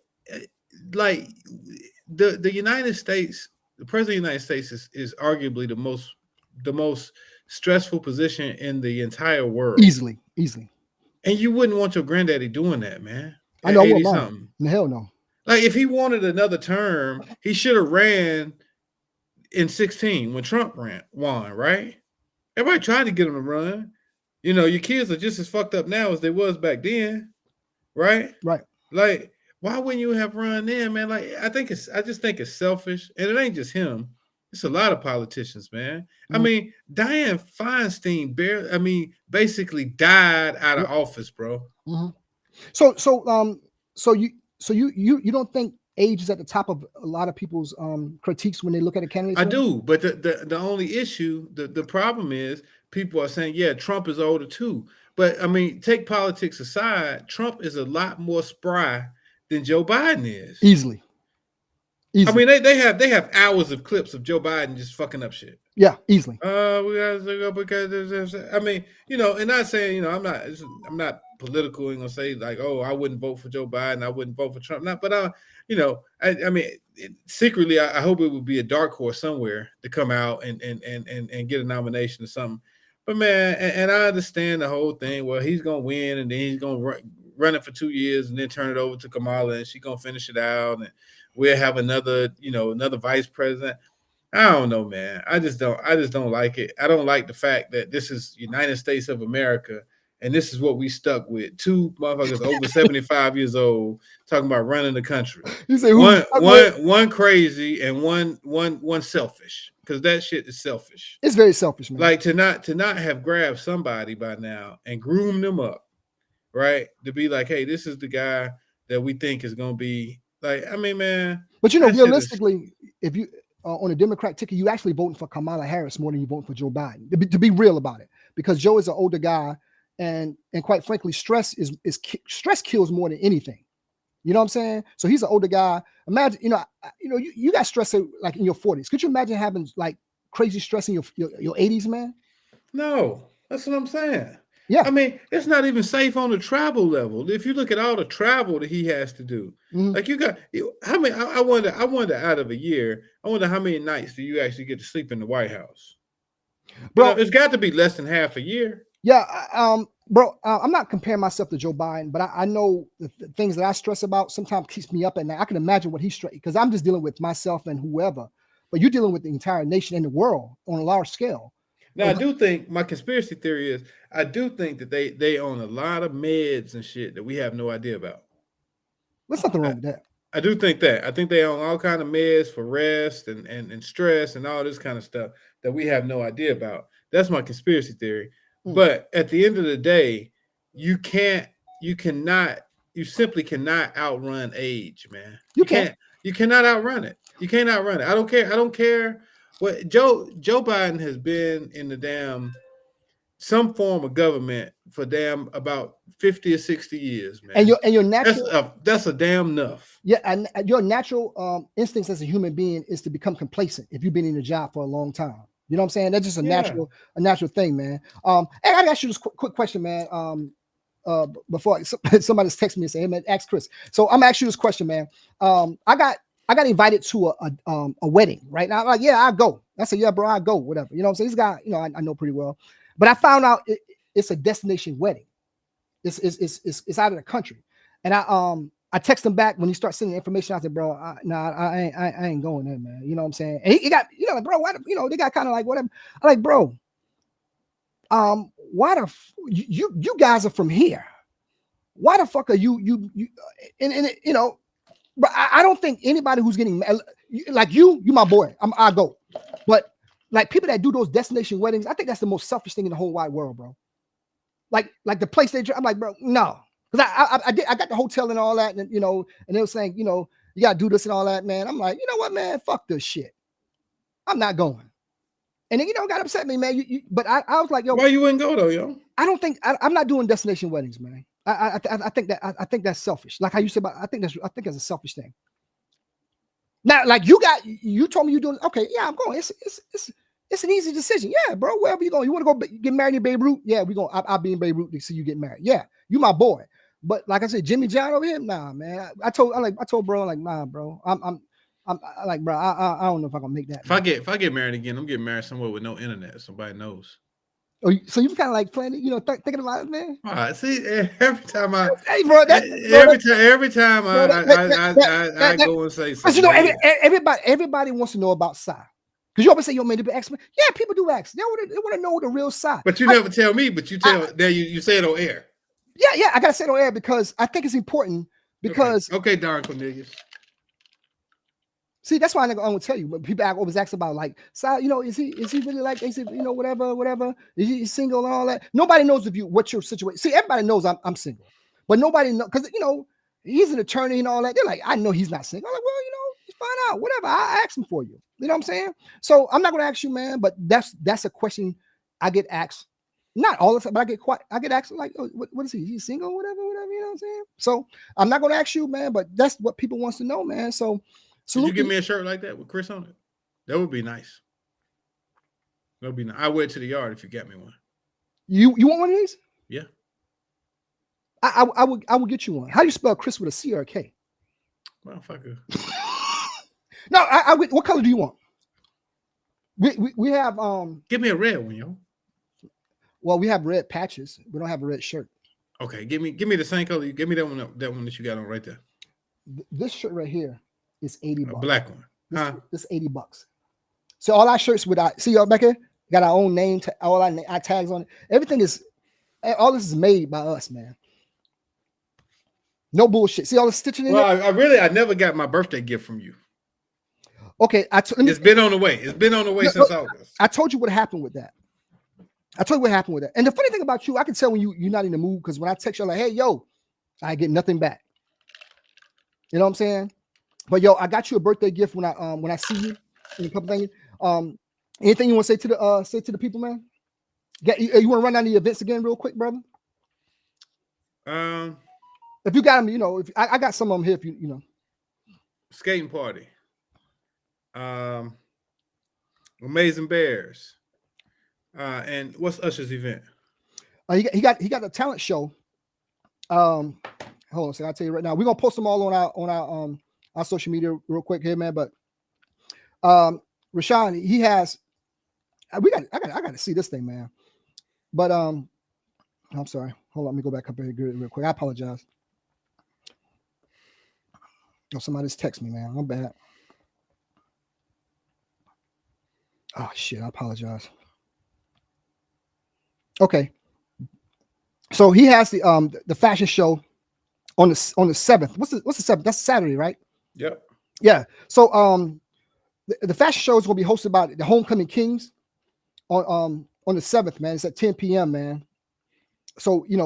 the United States, the president of the United States is arguably the most stressful position in the entire world. Easily. And you wouldn't want your granddaddy doing that, man. I know. At I 80 won't something. mind. Hell no. Like if he wanted another term, he should have ran in 16 when Trump won, right? Everybody tried to get him to run. Your kids are just as fucked up now as they was back then, right? Right. Like, why wouldn't you have run then, man? Like, I just think it's selfish, and it ain't just him. It's a lot of politicians, man. Mm-hmm. I mean, Dianne Feinstein basically died out of office, bro. Mm-hmm. So you don't think age is at the top of a lot of people's critiques when they look at a candidate? I do, but the only issue, the problem is people are saying, yeah, Trump is older too. But I mean, take politics aside, Trump is a lot more spry than Joe Biden is. Easily. I mean, they have hours of clips of Joe Biden just fucking up shit. Yeah, easily. We got to go because I mean, and not saying, I'm not political and gonna say like, oh, I wouldn't vote for Joe Biden, I wouldn't vote for Trump. Not, but I mean, secretly, I hope it would be a dark horse somewhere to come out and get a nomination or something. But man, and I understand the whole thing. Well, he's gonna win, and then he's gonna run it for 2 years, and then turn it over to Kamala, and she's gonna finish it out, and we'll have another vice president. I don't know, man. I just don't like it. I don't like the fact that this is United States of America, and this is what we stuck with. Two motherfuckers over 75 years old talking about running the country. You say one crazy and one selfish, because that shit is selfish. It's very selfish, man. Like to not have grabbed somebody by now and groomed them up, right? To be like, hey, this is the guy that we think is gonna be like. I mean, man. But realistically, if you on a Democrat ticket, you actually voting for Kamala Harris more than you voting for Joe Biden. To be real about it, because Joe is an older guy, and quite frankly, stress kills more than anything. You know what I'm saying? So he's an older guy. Imagine, you got stress like in your 40s. Could you imagine having like crazy stress in your 80s, man? No, that's what I'm saying. Yeah. I mean, it's not even safe on the travel level. If you look at all the travel that he has to do, like how many? I wonder out of a year, I wonder how many nights do you actually get to sleep in the White House? Bro, it's got to be less than half a year. Yeah, bro, I'm not comparing myself to Joe Biden, but I know the things that I stress about sometimes keeps me up at night. I can imagine what he's stressing, because I'm just dealing with myself and whoever, but you're dealing with the entire nation and the world on a large scale. Now, I do think my conspiracy theory is I do think that they own a lot of meds and shit that we have no idea about. There's nothing wrong with that. I do think that. I think they own all kind of meds for rest and stress and all this kind of stuff that we have no idea about. That's my conspiracy theory. But at the end of the day, you simply cannot outrun age, man. You cannot outrun it. You can't outrun it. I don't care what Joe Biden has been in the damn some form of government for damn about 50 or 60 years, man. And your natural that's a damn enough. Yeah, and your natural instincts as a human being is to become complacent if you've been in a job for a long time. You know what I'm saying? That's just a natural thing, man. And I got you this quick question, man. Before somebody's texting me and say, "Hey, man, ask Chris." So I'm asking you this question, man. I got invited to a wedding right now. I'm like, yeah, I'll go. I said, yeah, bro, I'll go. Whatever. You know what I'm saying? This guy, you know, I know pretty well, but I found out it's a destination wedding. It's out of the country, and I text him back when he starts sending information. I said, bro, I ain't going there, man. You know what I'm saying? And he got, you know, like, bro, why, you know, they got kind of like whatever. I'm like, bro, why you guys are from here? Why the fuck are you and you know, but I don't think anybody who's getting like you my boy. I go, but like people that do those destination weddings, I think that's the most selfish thing in the whole wide world, bro. Like the place I'm like, bro, no. Because I got the hotel and all that, and you know, and they were saying, you know, you gotta do this and all that, man. I'm like, you know what, man, fuck this shit. I'm not going. And then, you know, got upset me, man. But I was like, yo, why you wouldn't go though, yo? I don't think I'm not doing destination weddings, man. I think that's selfish. Like how you said about, I think that's a selfish thing. Now, like you told me you're doing, okay, yeah, I'm going. It's an easy decision. Yeah, bro, wherever you going. You want to go get married in Beirut? Yeah, I'll be in Beirut to see you get married. Yeah, you my boy. But like I said, Jimmy John over here, nah, man. I told bro, like, nah, bro. I'm like, bro, I don't know if I'm gonna make that. If I get married again, I'm getting married somewhere with no internet. Somebody knows. Oh, so you kind of like planning, you know, thinking about it, man. All right, see, every time I, hey, bro, every time I go and say something. You know, everybody wants to know about Psy. Because you always say, yo, man, people ask me. Yeah, people do ask. They want to know the real side. But you never tell me, but you tell you say it on air. Yeah, I gotta say it on air because I think it's important. Because okay, Darn Cornelius. See, that's why I won't tell you. But people always ask about like, Psy, you know, is he really like, they said, you know, whatever. Is he single and all that? Nobody knows what your situation. See, everybody knows I'm single, but nobody knows because you know he's an attorney and all that. They're like, I know he's not single. I'm like, well, you know, find out, whatever. I ask him for you. You know what I'm saying? So I'm not gonna ask you, man, but that's a question I get asked. Not all the time, but I get asked like, oh, what is he? Is he single? Whatever, you know what I'm saying? So I'm not gonna ask you, man, but that's what people wants to know, man. So could you give me a shirt like that with Chris on it? That would be nice. That would be nice. I wear it to the yard if you get me one. You want one of these? Yeah. I would get you one. How do you spell Chris with a C or a K? Motherfucker. No, what color do you want? We have give me a red one, yo. Well, we have red patches. We don't have a red shirt. Okay, give me the same color. Give me that one that you got on right there. This shirt right here is $80. A black one. This $80. So all our shirts with see y'all back here got our own name, all our tags on it. Everything is all this is made by us, man. No bullshit. See all the stitching in it? I never got my birthday gift from you. Okay, it's been on the way. It's been on the way since August. I told you what happened with that. And the funny thing about you, I can tell when you're not in the mood because when I text you, I'm like, hey, yo, I get nothing back. You know what I'm saying? But yo, I got you a birthday gift when I see you in a couple things. Anything you want to say to the people, man? You want to run down the events again real quick, brother? If you got them, you know, if I got some of them here, if you know. Skating party. Amazing Bears. And what's Usher's event? He got a talent show. Hold on a second, I'll tell you right now. We're gonna post them all on our social media real quick here, man. But Rashawn, he has I got to see this thing, man. But I'm sorry. Hold on, let me go back up here real quick. I apologize. Oh, somebody's text me, man. I'm bad. Oh shit, I apologize. Okay. So he has the fashion show on the 7th. What's the 7th? That's Saturday, right? Yep. Yeah. So the fashion show is gonna be hosted by the Homecoming Kings on the 7th, man. It's at 10 p.m., man. So we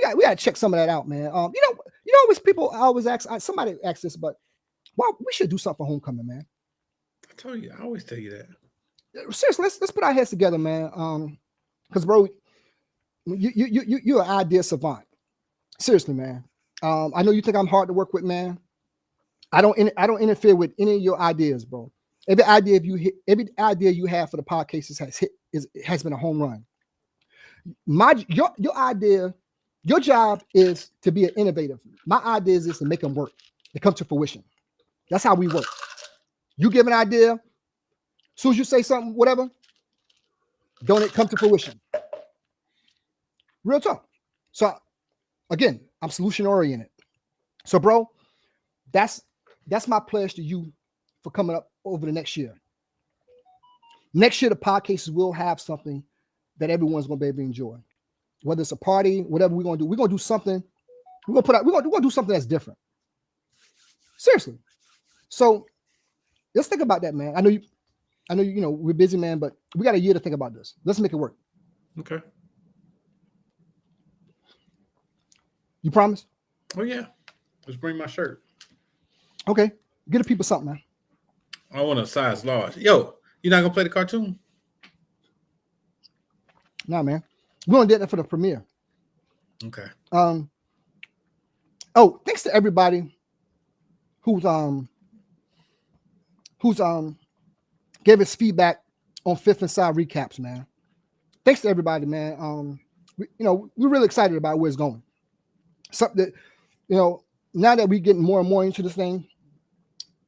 gotta check some of that out, man. Always people always ask. Somebody asked this, but well, we should do something for homecoming, man. I always tell you that. Seriously, let's put our heads together, man. Because bro, you're an idea savant. Seriously, man. I know you think I'm hard to work with, man. I don't interfere with any of your ideas, bro. Every idea you have for the Podcases has been a home run. Your idea, your job is to be an innovative. My idea is to make them work, to come to fruition. That's how we work. You give an idea, as soon as you say something, whatever, don't it come to fruition? Real talk. So again, I'm solution oriented. So, bro, that's my pledge to you for coming up over the next year. Next year, the Podcases will have something that everyone's gonna be able to enjoy. Whether it's a party, whatever we're gonna do something. We're gonna do something that's different. Seriously. So let's think about that, man. I know we're busy, man, but we got a year to think about this. Let's make it work. Okay. You promise? Oh yeah. Let's bring my shirt. Okay. Get the people something, man. I want a size large. Yo, you're not gonna play the cartoon? Nah, man. We're gonna do that for the premiere. Okay. Thanks to everybody who's gave us feedback on Fifth and Side recaps, man. Thanks to everybody, man. We're really excited about where it's going. Something that, now that we're getting more and more into this thing,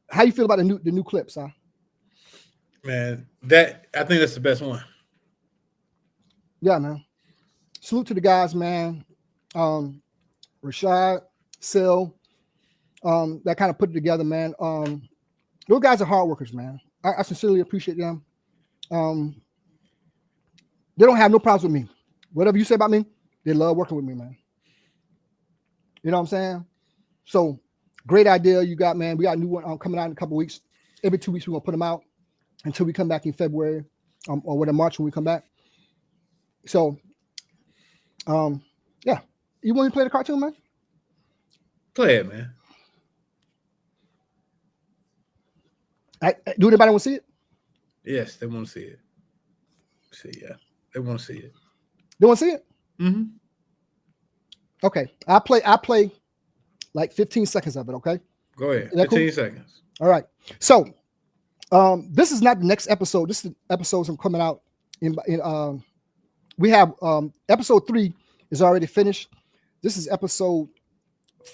how you feel about the new clips, huh? Man, I think that's the best one. Yeah, man. Salute to the guys, man. Rashad, Sil, that kind of put it together, man. Those guys are hard workers, man. I sincerely appreciate them. They don't have no problems with me. Whatever you say about me, they love working with me, man. You know what I'm saying? So great idea you got, man. We got a new one coming out in a couple of weeks. Every 2 weeks we're gonna put them out until we come back in February, or in March when we come back. So, yeah. You want to play the cartoon, man? Play it, man. Do anybody want to see it? Yes, they want to see it. Yeah, they want to see it. They want to see it? Mm-hmm. Okay, I play like 15 seconds of it. Okay. Go ahead. 15 seconds. All right. So, this is not the next episode. This is the episodes I'm coming out in. We have episode 3 is already finished. This is episode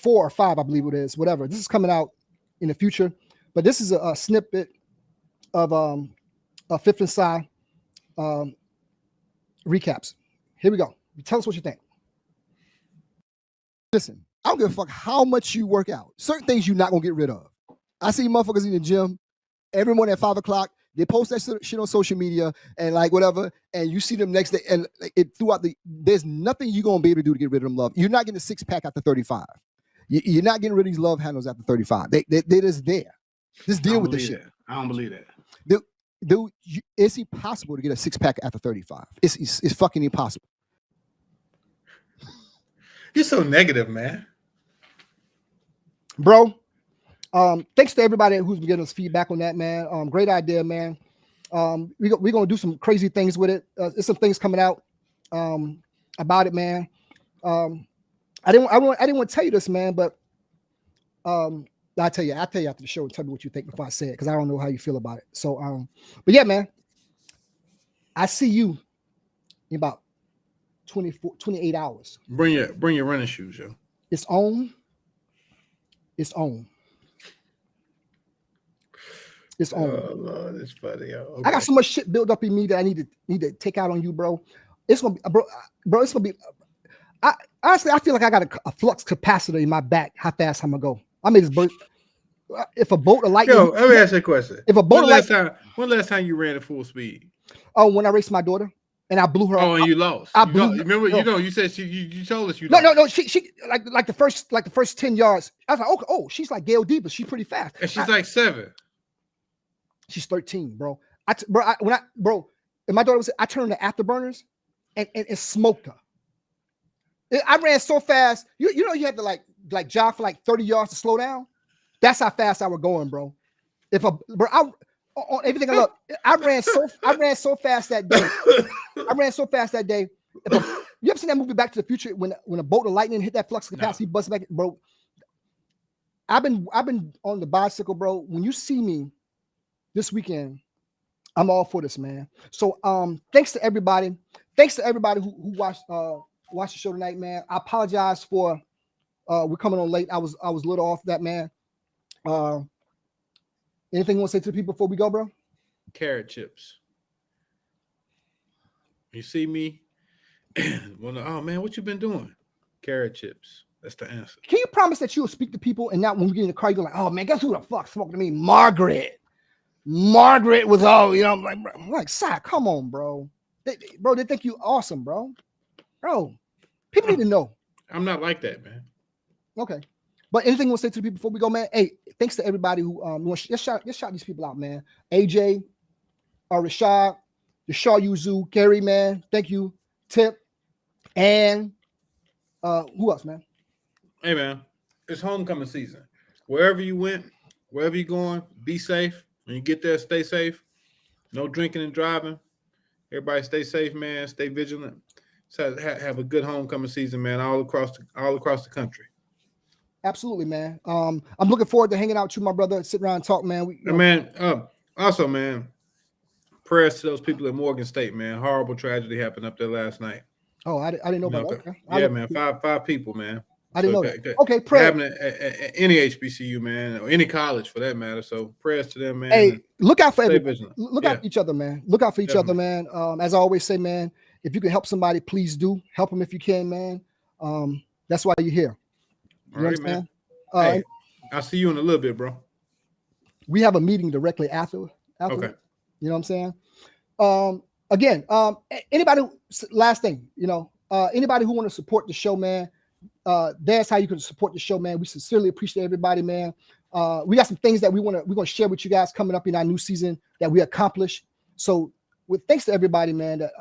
4 or 5, I believe it is. Whatever. This is coming out in the future, but this is a snippet of a Fifth and Side recaps. Here we go. Tell us what you think. Listen, I don't give a fuck how much you work out. Certain things you're not gonna get rid of. I see motherfuckers in the gym every morning at 5 o'clock. They post that shit on social media and like whatever, and you see them next day, and there's nothing you're gonna be able to do to get rid of them love. You're not getting a 6-pack after 35. You're not getting rid of these love handles after 35. They're just there. Just deal with this shit. I don't believe that. Dude, it's impossible to get a 6-pack after 35. It's fucking impossible. You're so negative, man. Bro, thanks to everybody who's been giving us feedback on that, man. Great idea, man. We're gonna do some crazy things with it. There's some things coming out about it, man. I didn't want to tell you this, man, but I'll tell you after the show and tell me what you think before I say it, because I don't know how you feel about it. So but yeah, man, I see you in about 28 hours. Bring your running shoes, yo. It's on. It's on. It's on. Oh Lord, it's funny, yo. Okay. I got so much shit built up in me that I need to take out on you, bro. It's gonna be, bro. It's gonna be. Honestly, I feel like I got a flux capacitor in my back. How fast I'm gonna go? I mean, if a bolt of lightning. Yo, let me ask you a question. If a bolt of lightning. When last time you ran at full speed? Oh, when I raced my daughter. and I blew her. Oh, and you lost. Remember, you said you told us you lost. No. She like the first 10 yards. I was like, okay, oh, she's like Gail Deeper. She's pretty fast. And she's like 7. She's 13, bro. And my daughter was, I turned the afterburners and smoked her. I ran so fast. You know, you had to like jog for like 30 yards to slow down. That's how fast I was going, bro. On everything I love, I ran so fast that day. You ever seen that movie Back to the Future when a bolt of lightning hit that flux capacity, busted back, bro? I've been on the bicycle, bro. When you see me this weekend, I'm all for this, man. So thanks to everybody. Thanks to everybody who watched the show tonight, man. I apologize for we're coming on late. I was a little off that, man. Anything you want to say to the people before we go, bro? Carrot chips. You see me? Oh man, what you been doing? Carrot chips. That's the answer. Can you promise that you'll speak to people and not when we get in the car, you go like, oh man, guess who the fuck spoke to me? Margaret was all, you know, I'm like, Sai, come on, bro. They think you awesome, bro. People need to know. I'm not like that, man. Okay. But anything we'll say to the people before we go, man? Hey, thanks to everybody who just shout these people out, man. AJ, Rashad, Yashar Yuzu, Gary, man. Thank you. Tip. And who else, man? Hey, man. It's homecoming season. Wherever you went, wherever you're going, be safe. When you get there, stay safe. No drinking and driving. Everybody stay safe, man. Stay vigilant. So have a good homecoming season, man, all across the country. Absolutely, man. I'm looking forward to hanging out with you, my brother, sit around and talk, man. Also, man, prayers to those people in Morgan State, man. Horrible tragedy happened up there last night. Oh, I didn't know about that. Okay. Yeah, man. Five people, man. I didn't know that. Okay, prayer. Happening at any HBCU, man, or any college for that matter. So prayers to them, man. Hey, look out for everybody. Look out for each other, man. Look out for each other, man. As I always say, man, if you can help somebody, please do. Help them if you can, man. That's why you're here. All right, man. Hey, I'll see you in a little bit, bro. We have a meeting directly after. Okay. You know what I'm saying? Again, anybody, last thing, anybody who want to support the show, man, that's how you can support the show, man. We sincerely appreciate everybody, man. We got some things that we're gonna share with you guys coming up in our new season that we accomplished. So with thanks to everybody, man, that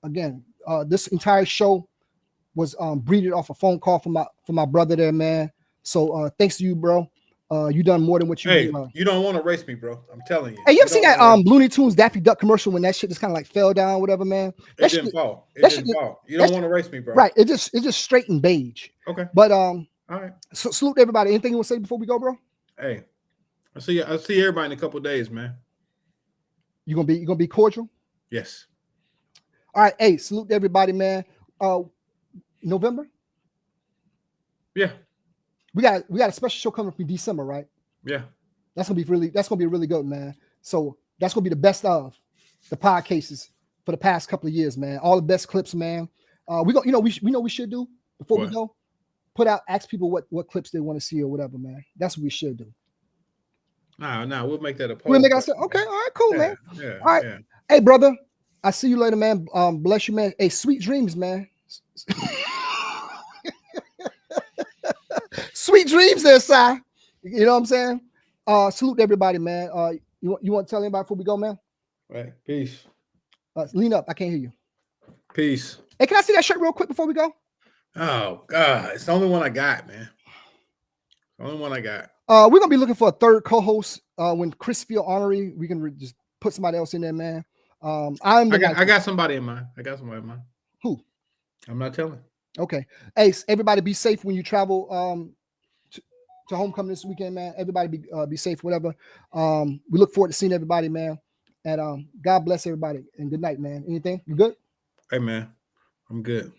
again, this entire show was breeded off a phone call from my brother there, man. So thanks to you, bro. You done more than what you did. You don't want to race me, bro. I'm telling you. Hey, you ever seen that Looney Tunes Daffy Duck commercial when that shit just kind of like fell down, whatever, man? It didn't fall. It didn't fall. You don't want to race me, bro. Right. It just straight and beige. Okay. But all right. So salute to everybody. Anything you want to say before we go, bro? Hey, I'll see everybody in a couple of days, man. You gonna be cordial? Yes. All right. Hey, salute to everybody, man. November? Yeah. We got a special show coming up in December, right? Yeah. That's gonna be really good, man. So that's gonna be the best of the podcasts for the past couple of years, man. All the best clips, man. We know we should do before we go. Ask people what clips they want to see or whatever, man. That's what we should do. No, we'll make that a poll. We'll make okay, all right, cool, man. Yeah. All right. Yeah. Hey, brother. I see you later, man. Bless you, man. Hey, sweet dreams, man. Sweet dreams there, Si. You know what I'm saying? Salute to everybody, man. You want to tell anybody before we go, man? Right. Peace. Lean up. I can't hear you. Peace. Hey, can I see that shirt real quick before we go? Oh, God. It's the only one I got, man. The only one I got. We're going to be looking for a third co-host. When Chris feel honorary, we can just put somebody else in there, man. I got somebody in mind. Who? I'm not telling. Okay. Hey, everybody be safe when you travel to homecoming this weekend, man. Everybody be safe, whatever. We look forward to seeing everybody, man. And God bless everybody. And good night, man. Anything? You good? Hey, man. I'm good.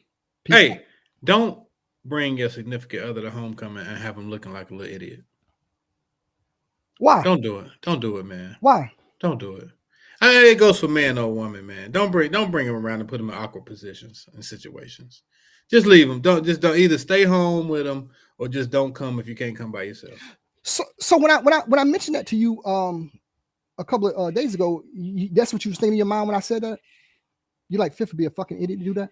Peace. Hey, don't bring your significant other to homecoming and have them looking like a little idiot. Why? Don't do it. Don't do it, man. Why? Don't do it. It goes for man or woman, man. Don't bring them around and put them in awkward positions and situations. Just leave them. Don't either stay home with them or just don't come if you can't come by yourself. So when I mentioned that to you a couple of days ago, that's what you was thinking in your mind when I said that? You like Fifth would be a fucking idiot to do that?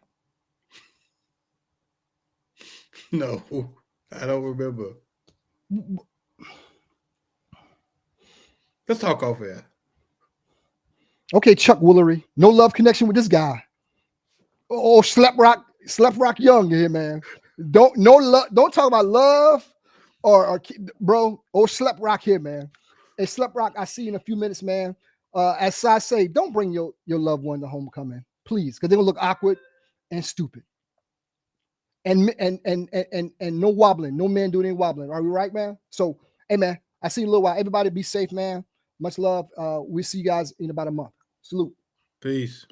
No, I don't remember. Let's talk off air. Okay, Chuck Woolery. No love connection with this guy. Oh, Slep Rock Young here, man. Don't talk about love or bro. Oh, Slep Rock here, man. Hey, Slep Rock, I see you in a few minutes, man. As Sai say, don't bring your loved one to homecoming, please, because they're gonna look awkward and stupid. And no wobbling, no man doing any wobbling. Are we right, man? So, hey, man, I see you in a little while. Everybody be safe, man. Much love. We'll see you guys in about a month. Salute. Peace.